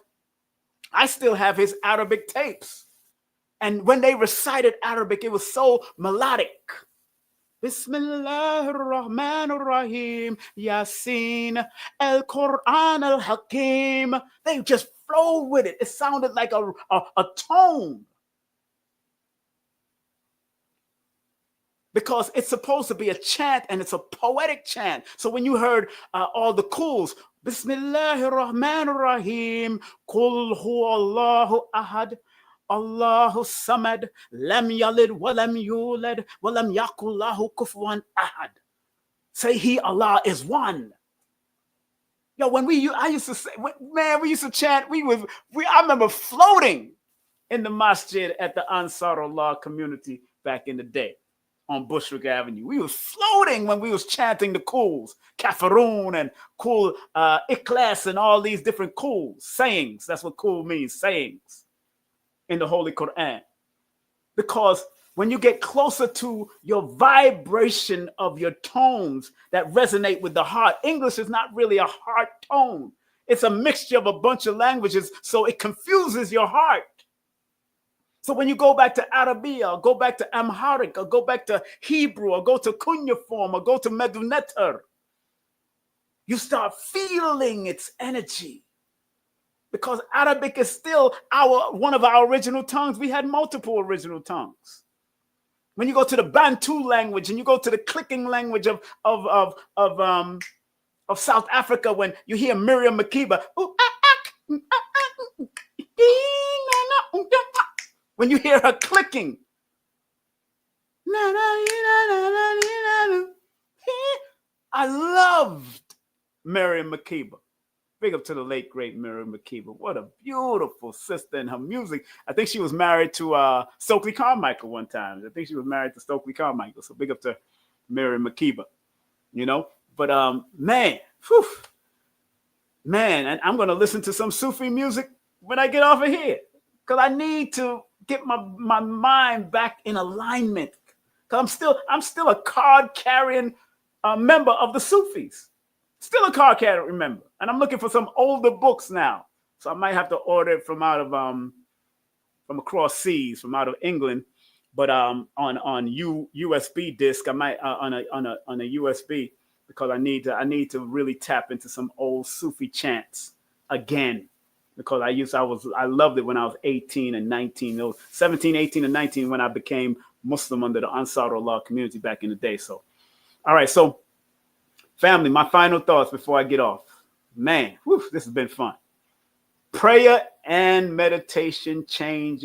his Arabic tapes. And when they recited Arabic, it was so melodic. Bismillahirrahmanirrahim, Yasin, Al-Quran Al-Hakim. They just flowed with it. It sounded like a tone. Because it's supposed to be a chant, and it's a poetic chant. So when you heard all the kuls, Bismillahirrahmanirrahim, Qul huwallahu ahad, Allahu samad, lam yalid walam yulad, walam yakul lahu kufuwan ahad. Say He, Allah, is one. Yo, I used to say, man, we used to chant. I remember floating in the masjid at the Ansarullah community back in the day on Bushwick Avenue. We was floating when we was chanting the kuls, Kafaroon and kul Ikhlas and all these different kuls, sayings. That's what kul means, sayings in the Holy Quran. Because when you get closer to your vibration of your tones that resonate with the heart, English is not really a heart tone. It's a mixture of a bunch of languages, so it confuses your heart. So when you go back to Arabiya, or go back to Amharic, or go back to Hebrew, or go to cuneiform, or go to Meduneter, you start feeling its energy. Because Arabic is still one of our original tongues. We had multiple original tongues. When you go to the Bantu language and you go to the clicking language of South Africa, when you hear Miriam Makeba, when you hear her clicking, I loved Miriam Makeba. Big up to the late, great Miriam Makeba. What a beautiful sister, and her music. I think she was married to Stokely Carmichael one time. So big up to Miriam Makeba, But man, and I'm going to listen to some Sufi music when I get off of here. Because I need to get my mind back in alignment. Because I'm still a card-carrying member of the Sufis. Still a card carrying member. And I'm looking for some older books now. So I might have to order it from across seas, from out of England. But on USB disc, I might on a USB, because I need to really tap into some old Sufi chants again. Because I loved it when I was 18 and 19, 17, 18, and 19 when I became Muslim under the Ansarullah community back in the day. So, all right. So Family, my final thoughts before I get off. Man, whew, this has been fun. Prayer and meditation change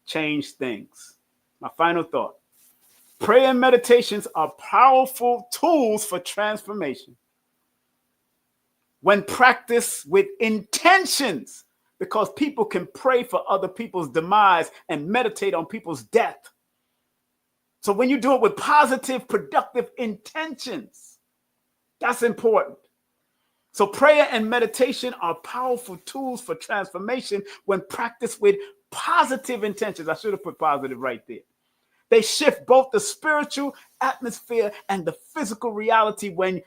things. My final thought. Prayer and meditations are powerful tools for transformation when practiced with intentions, because people can pray for other people's demise and meditate on people's death. So when you do it with positive, productive intentions, that's important. So prayer and meditation are powerful tools for transformation when practiced with positive intentions. I should have put positive right there. They shift both the spiritual atmosphere and the physical reality when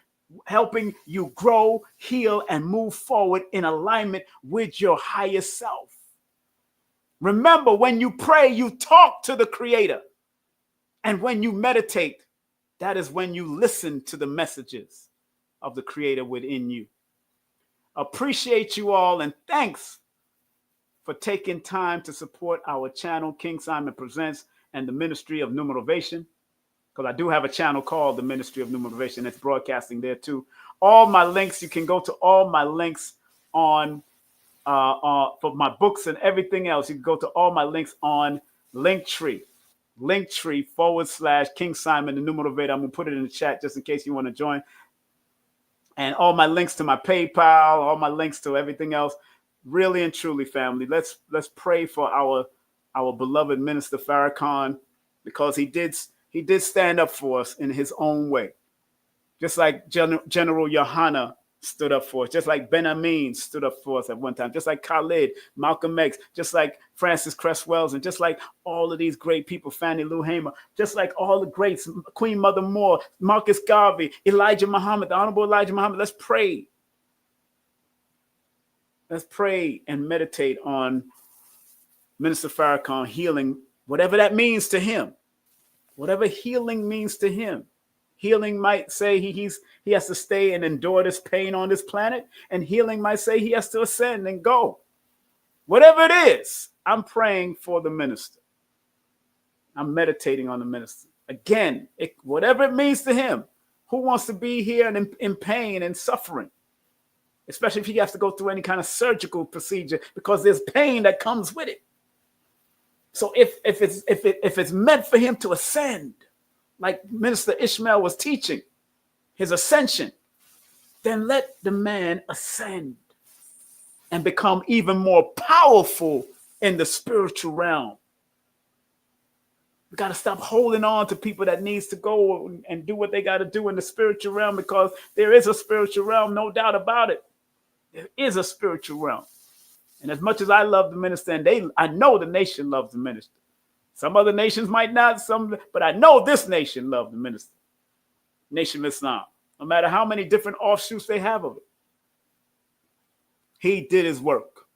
helping you grow, heal, and move forward in alignment with your higher self. Remember, when you pray, you talk to the Creator. And when you meditate, that is when you listen to the messages of the Creator within you. Appreciate you all, and thanks for taking time to support our channel, King Simon Presents, and the Ministry of Numerovation, because I do have a channel called the Ministry of Numerovation that's broadcasting there too. All my links, you can go to all my links on for my books and everything else. You can go to all my links on Linktr.ee. Linktr.ee/King Simon the Numerovator. I'm gonna put it in the chat just in case you want to join. And all my links to my PayPal, all my links to everything else. Really and truly, family, let's pray for our beloved Minister Farrakhan, because he did stand up for us in his own way. Just like General Yohana stood up for us, just like Ben Amin stood up for us at one time, just like Khalid, Malcolm X, just like Francis Cress Wells, and just like all of these great people, Fannie Lou Hamer, just like all the greats, Queen Mother Moore, Marcus Garvey, Elijah Muhammad, the Honorable Elijah Muhammad. Let's pray. Let's pray and meditate on Minister Farrakhan healing, whatever that means to him, whatever healing means to him. Healing might say he has to stay and endure this pain on this planet, and healing might say he has to ascend and go. Whatever it is, I'm praying for the minister. I'm meditating on the minister. Again, whatever it means to him, who wants to be here and in pain and suffering, especially if he has to go through any kind of surgical procedure, because there's pain that comes with it. So if it's meant for him to ascend, like Minister Ishmael was teaching, his ascension, then let the man ascend and become even more powerful in the spiritual realm. We got to stop holding on to people that needs to go and do what they got to do in the spiritual realm, because there is a spiritual realm, no doubt about it. There is a spiritual realm. And as much as I love the minister, and I know the nation loves the minister. Some other nations might not, but I know this nation loves the minister. Nation of Islam. No matter how many different offshoots they have of it. He did his work.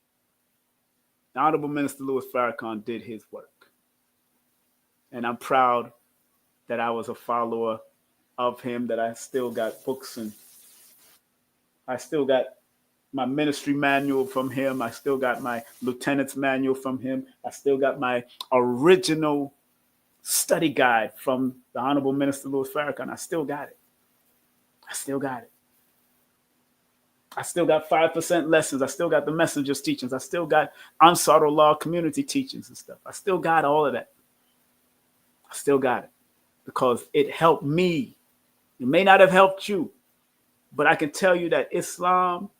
The Honorable Minister Louis Farrakhan did his work. And I'm proud that I was a follower of him, that I still got books, and I still got my ministry manual from him. I still got my lieutenant's manual from him. I still got my original study guide from the Honorable Minister Louis Farrakhan. I still got it. I still got it. I still got 5% lessons. I still got the messenger's teachings. I still got Ansarullah community teachings and stuff. I still got all of that. I still got it because it helped me. It may not have helped you, but I can tell you that Islam,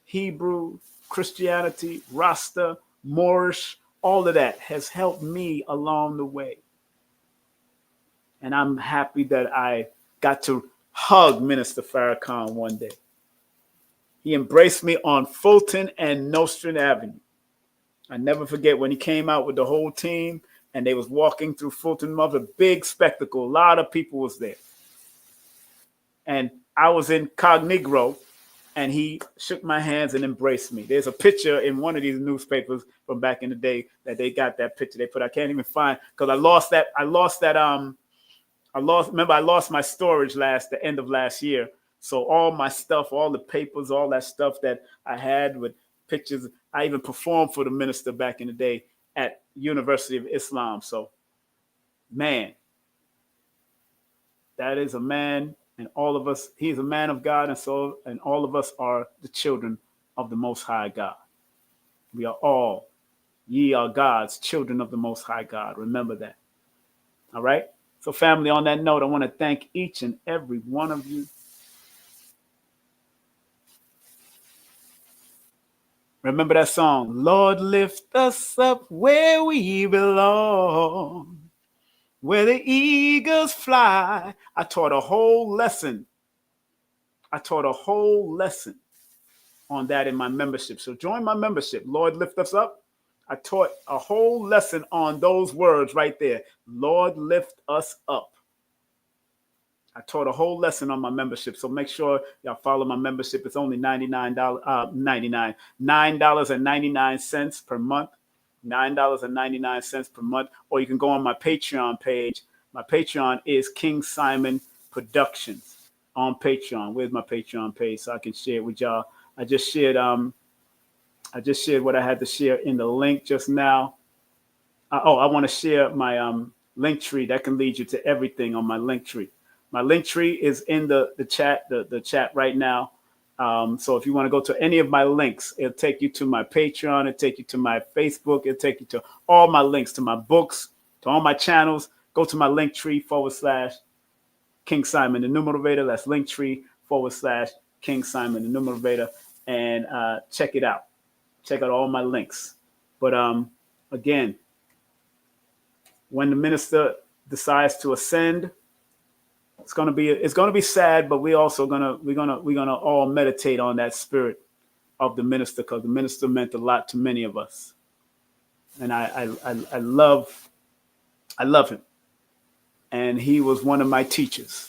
Hebrew, Christianity, Rasta, Moorish, all of that has helped me along the way. And I'm happy that I got to hug Minister Farrakhan one day. He embraced me on Fulton and Nostrand Avenue. I never forget when he came out with the whole team and they was walking through Fulton Mother, big spectacle. A lot of people was there. And I was incognito, and he shook my hands and embraced me. There's a picture in one of these newspapers from back in the day that they got that picture they put. I can't even find, because I lost my storage the end of last year. So all my stuff, all the papers, all that stuff that I had with pictures, I even performed for the minister back in the day at University of Islam. So, man, that is a man And all of us, he is a man of God, and all of us are the children of the Most High God. We are all, ye are God's children of the Most High God. Remember that. All right? So, family, on that note, I want to thank each and every one of you. Remember that song, Lord, lift us up where we belong, where the eagles fly. I taught a whole lesson. On that in my membership. So join my membership. Lord, lift us up. I taught a whole lesson on those words right there. Lord, lift us up. I taught a whole lesson on my membership. So make sure y'all follow my membership. It's only $9.99 per month. $9.99 per month. Or you can go on my Patreon page. My Patreon is King Simon Productions on Patreon. Where's my Patreon page so I can share it with y'all? I just shared what I had to share in the link just now. I want to share my Linktree. That can lead you to everything on my Linktree. My Linktree is in the chat, the chat right now. So if you want to go to any of my links, it'll take you to my Patreon, it'll take you to my Facebook, it'll take you to all my links, to my books, to all my channels. Go to my Linktree / King Simon the Numerovator. That's Linktree / King Simon the Numerovator. And check it out. Check out all my links. But again, when the minister decides to ascend, it's gonna be sad, but we're gonna all meditate on that spirit of the minister, because the minister meant a lot to many of us, and I love him, and he was one of my teachers.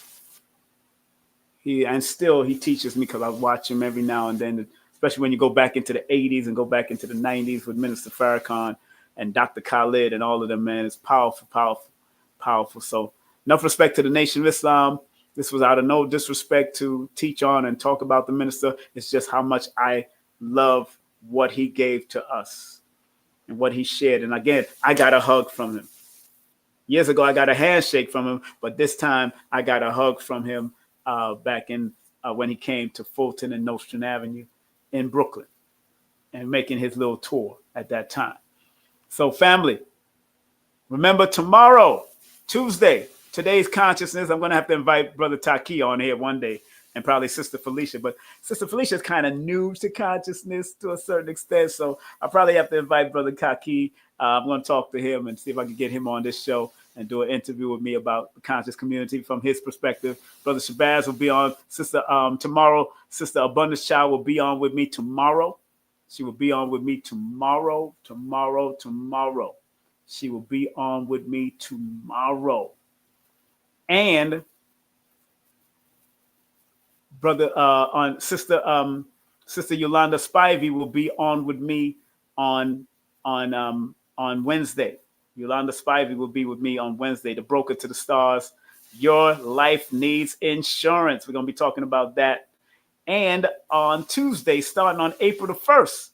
He teaches me, because I watch him every now and then, especially when you go back into the 80s and go back into the 90s with Minister Farrakhan and Dr. Khalid and all of them, man. It's powerful, powerful, powerful. So enough respect to the Nation of Islam. This was out of no disrespect to teach on and talk about the minister. It's just how much I love what he gave to us and what he shared. And again, I got a hug from him. Years ago, I got a handshake from him, but this time I got a hug from him back in when he came to Fulton and Nostrand Avenue in Brooklyn and making his little tour at that time. So family, remember tomorrow, Tuesday, today's consciousness. I'm going to have to invite Brother Taki on here one day, and probably Sister Felicia. But Sister Felicia is kind of new to consciousness to a certain extent. So I probably have to invite Brother Taki. I'm going to talk to him and see if I can get him on this show and do an interview with me about the conscious community from his perspective. Brother Shabazz will be on tomorrow. Sister Abundance Child will be on with me tomorrow. She will be on with me tomorrow. She will be on with me tomorrow. And Sister Yolanda Spivey will be on with me on Wednesday. Yolanda Spivey will be with me on Wednesday, the broker to the stars. Your life needs insurance. We're going to be talking about that. And on Tuesday, starting on April the 1st,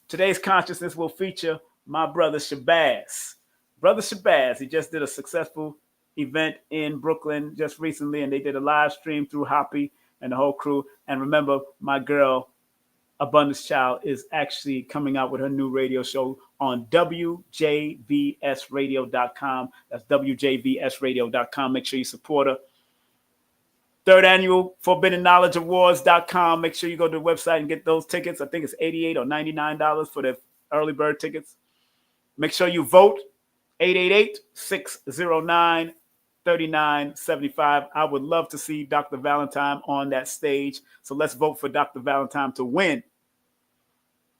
today's consciousness will feature my brother Shabazz. Brother Shabazz, he just did a successful event in Brooklyn just recently, and they did a live stream through Hoppy and the whole crew. And remember, my girl, Abundance Child, is actually coming out with her new radio show on WJVSradio.com. That's WJVSradio.com. Make sure you support her. Third annual Forbidden Knowledge Awards.com. Make sure you go to the website and get those tickets. I think it's $88 or $99 for the early bird tickets. Make sure you vote. 888-609-3975. I would love to see Dr. Valentine on that stage. So let's vote for Dr. Valentine to win.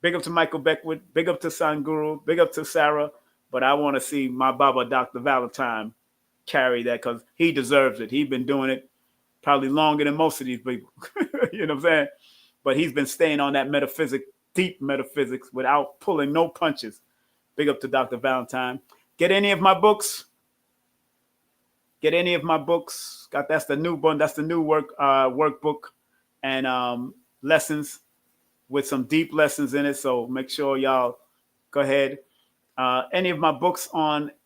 Big up to Michael Beckwood. Big up to Sanguru. Big up to Sarah. But I want to see my Baba, Dr. Valentine, carry that, because he deserves it. He's been doing it probably longer than most of these people. You know what I'm saying? But he's been staying on that deep metaphysics, without pulling no punches. Big up to Dr. Valentine. Get any of my books. That's the new one. That's the new workbook and lessons with some deep lessons in it. So make sure y'all go ahead. Any of my books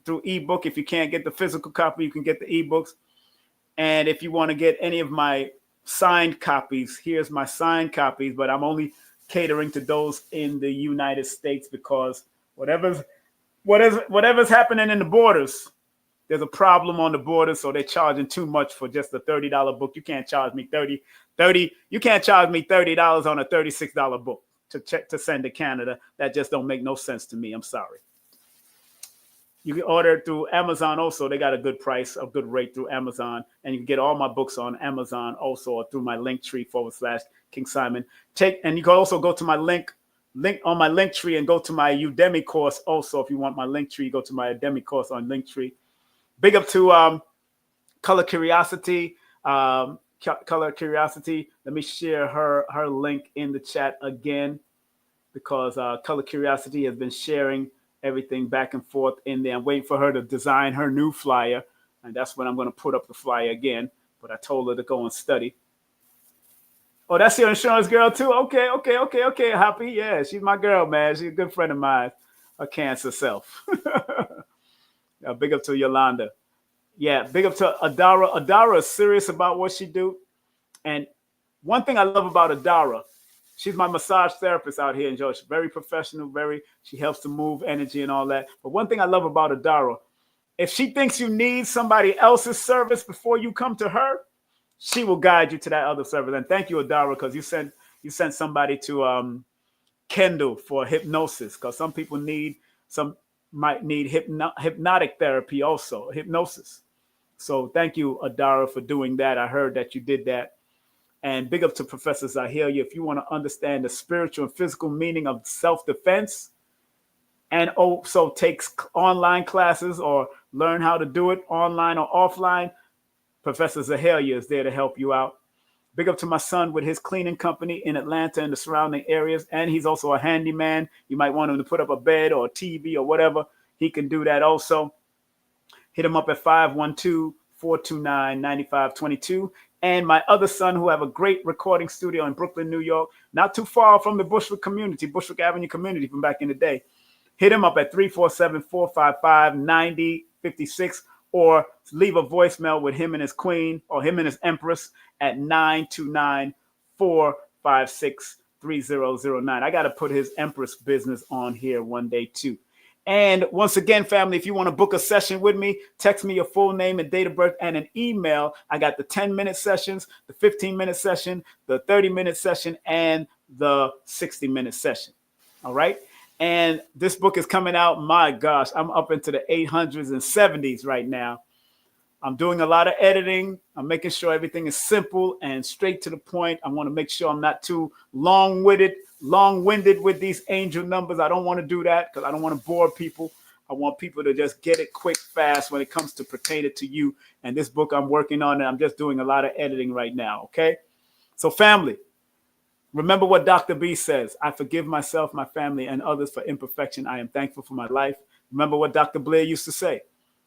through ebook. If you can't get the physical copy, you can get the ebooks. And if you want to get any of my signed copies, here's my signed copies, but I'm only catering to those in the United States because whatever's happening in the borders, there's a problem on the border, so they're charging too much for just a $30 book. You can't charge me you can't charge me $30 on a $36 book to send to Canada. That just don't make no sense to me. I'm sorry. You can order it through Amazon also. They got a good price, a good rate through Amazon. And you can get all my books on Amazon also, or through my Linktree/King Simon. And you can also go to my link on my Linktree and go to my Udemy course also. If you want my Linktree, go to my Udemy course on Linktree. Big up to Color Curiosity. Color Curiosity. Let me share her link in the chat again, because Color Curiosity has been sharing everything back and forth in there. I'm waiting for her to design her new flyer, and that's when I'm going to put up the flyer again. But I told her to go and study. Oh, that's your insurance girl too? Okay. Happy. Yeah, she's my girl, man. She's a good friend of mine. Her cancer self. Big up to Yolanda. Yeah, big up to Adara. Adara is serious about what she do. And one thing I love about Adara, she's my massage therapist out here in Georgia. She's very professional, she helps to move energy and all that. But one thing I love about Adara, if she thinks you need somebody else's service before you come to her, she will guide you to that other service. And thank you, Adara, because you sent somebody to Kendall for hypnosis, because some people might need hypnotic therapy also, hypnosis. So thank you, Adara, for doing that. I heard that you did that. And big up to Professor Zahelia. If you want to understand the spiritual and physical meaning of self-defense, and also takes online classes or learn how to do it online or offline, Professor Zahelia is there to help you out. Big up to my son with his cleaning company in Atlanta and the surrounding areas. And he's also a handyman. You might want him to put up a bed or a TV or whatever. He can do that also. Hit him up at 512-429-9522. And my other son, who have a great recording studio in Brooklyn, New York, not too far from the Bushwick Avenue community from back in the day. Hit him up at 347-455-9056, or leave a voicemail with him and his queen or him and his empress at 929-456-3009. I got to put his empress business on here one day too. And once again, family, if you want to book a session with me, text me your full name and date of birth and an email. I got the 10-minute sessions, the 15-minute session, the 30-minute session, and the 60-minute session. All right. And this book is coming out. My gosh, I'm up into the 800s and 70s right now. I'm doing a lot of editing. I'm making sure everything is simple and straight to the point. I want to make sure I'm not too long-winded with these angel numbers. I don't want to do that because I don't want to bore people. I want people to just get it quick, fast when it comes to pertaining to you. And this book I'm working on, and I'm just doing a lot of editing right now, okay? So family, remember what Dr. B says. I forgive myself, my family, and others for imperfection. I am thankful for my life. Remember what Dr. Blair used to say.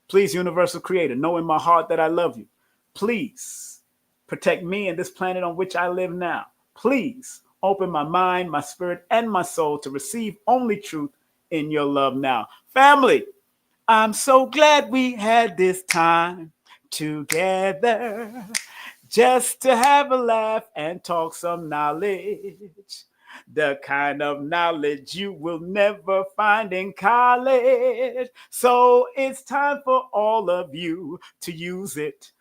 Please, universal creator, know in my heart that I love you. Please protect me and this planet on which I live now. Please open my mind, my spirit, and my soul to receive only truth in your love now. Family, I'm so glad we had this time together just to have a laugh and talk some knowledge. The kind of knowledge you will never find in college. So it's time for all of you to use it.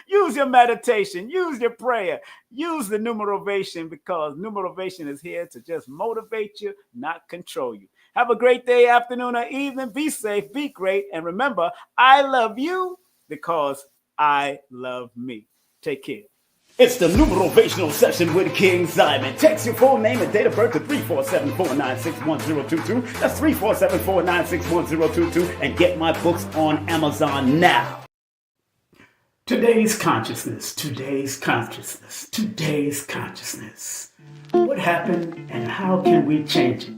Use your meditation, use your prayer, use the Numerovation, because Numerovation is here to just motivate you, not control you. Have a great day, afternoon, or evening. Be safe, be great. And remember, I love you because I love me. Take care. It's the Numerovational session with King Simon. Text your full name and date of birth to 347-496-1022. That's 347-496-1022. And get my books on Amazon now. Today's consciousness. What happened and how can we change it?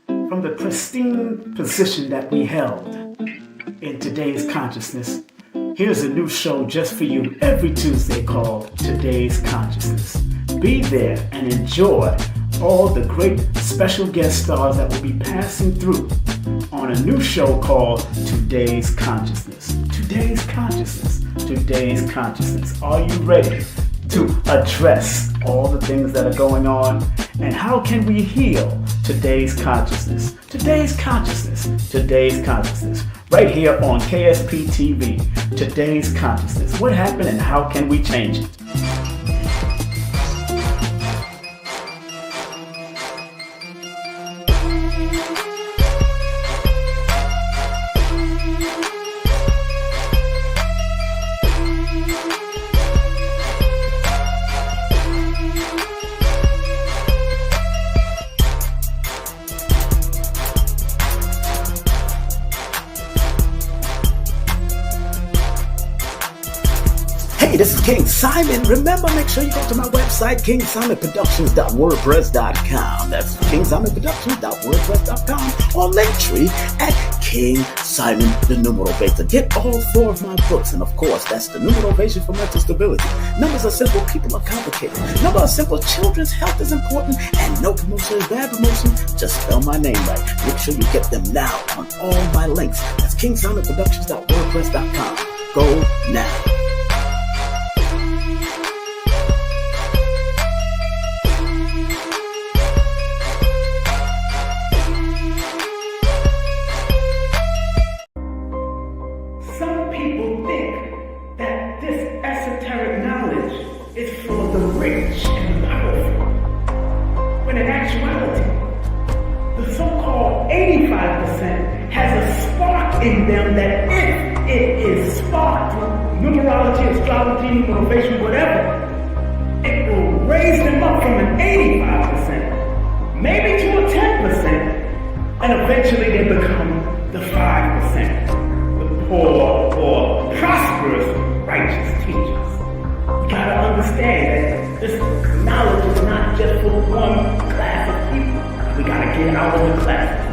From the pristine position that we held in today's consciousness, here's a new show just for you every Tuesday called Today's Consciousness. Be there and enjoy all the great special guest stars that will be passing through on a new show called Today's Consciousness. today's consciousness? Are you ready to address all the things that are going on? And how can we heal today's consciousness? Today's consciousness. Today's consciousness. Right here on KSP TV. Today's consciousness. What happened and how can we change it? Hey, this is King Simon. Remember, make sure you go to my website, kingsimonproductions.wordpress.com. That's kingsimonproductions.wordpress.com, or Linktr.ee at King Simon the Numerovator. Get all 4 of my books, and of course, that's the Numerovation for mental stability. Numbers are simple, people are complicated. Numbers are simple, children's health is important, and no promotion is bad promotion. Just spell my name right. Make sure you get them now on all my links. That's kingsimonproductions.wordpress.com. Go now. Some people think that this esoteric knowledge is for the rich and powerful, when in actuality, the so-called 85% has a spark in them that if it is sparked through numerology, astrology, numerovation, whatever, it will raise them up from an 85%, maybe to a 10%, and eventually they become the 5%. Or prosperous, righteous teachers. You gotta understand that this knowledge is not just for one class of people. We gotta get out of the classes.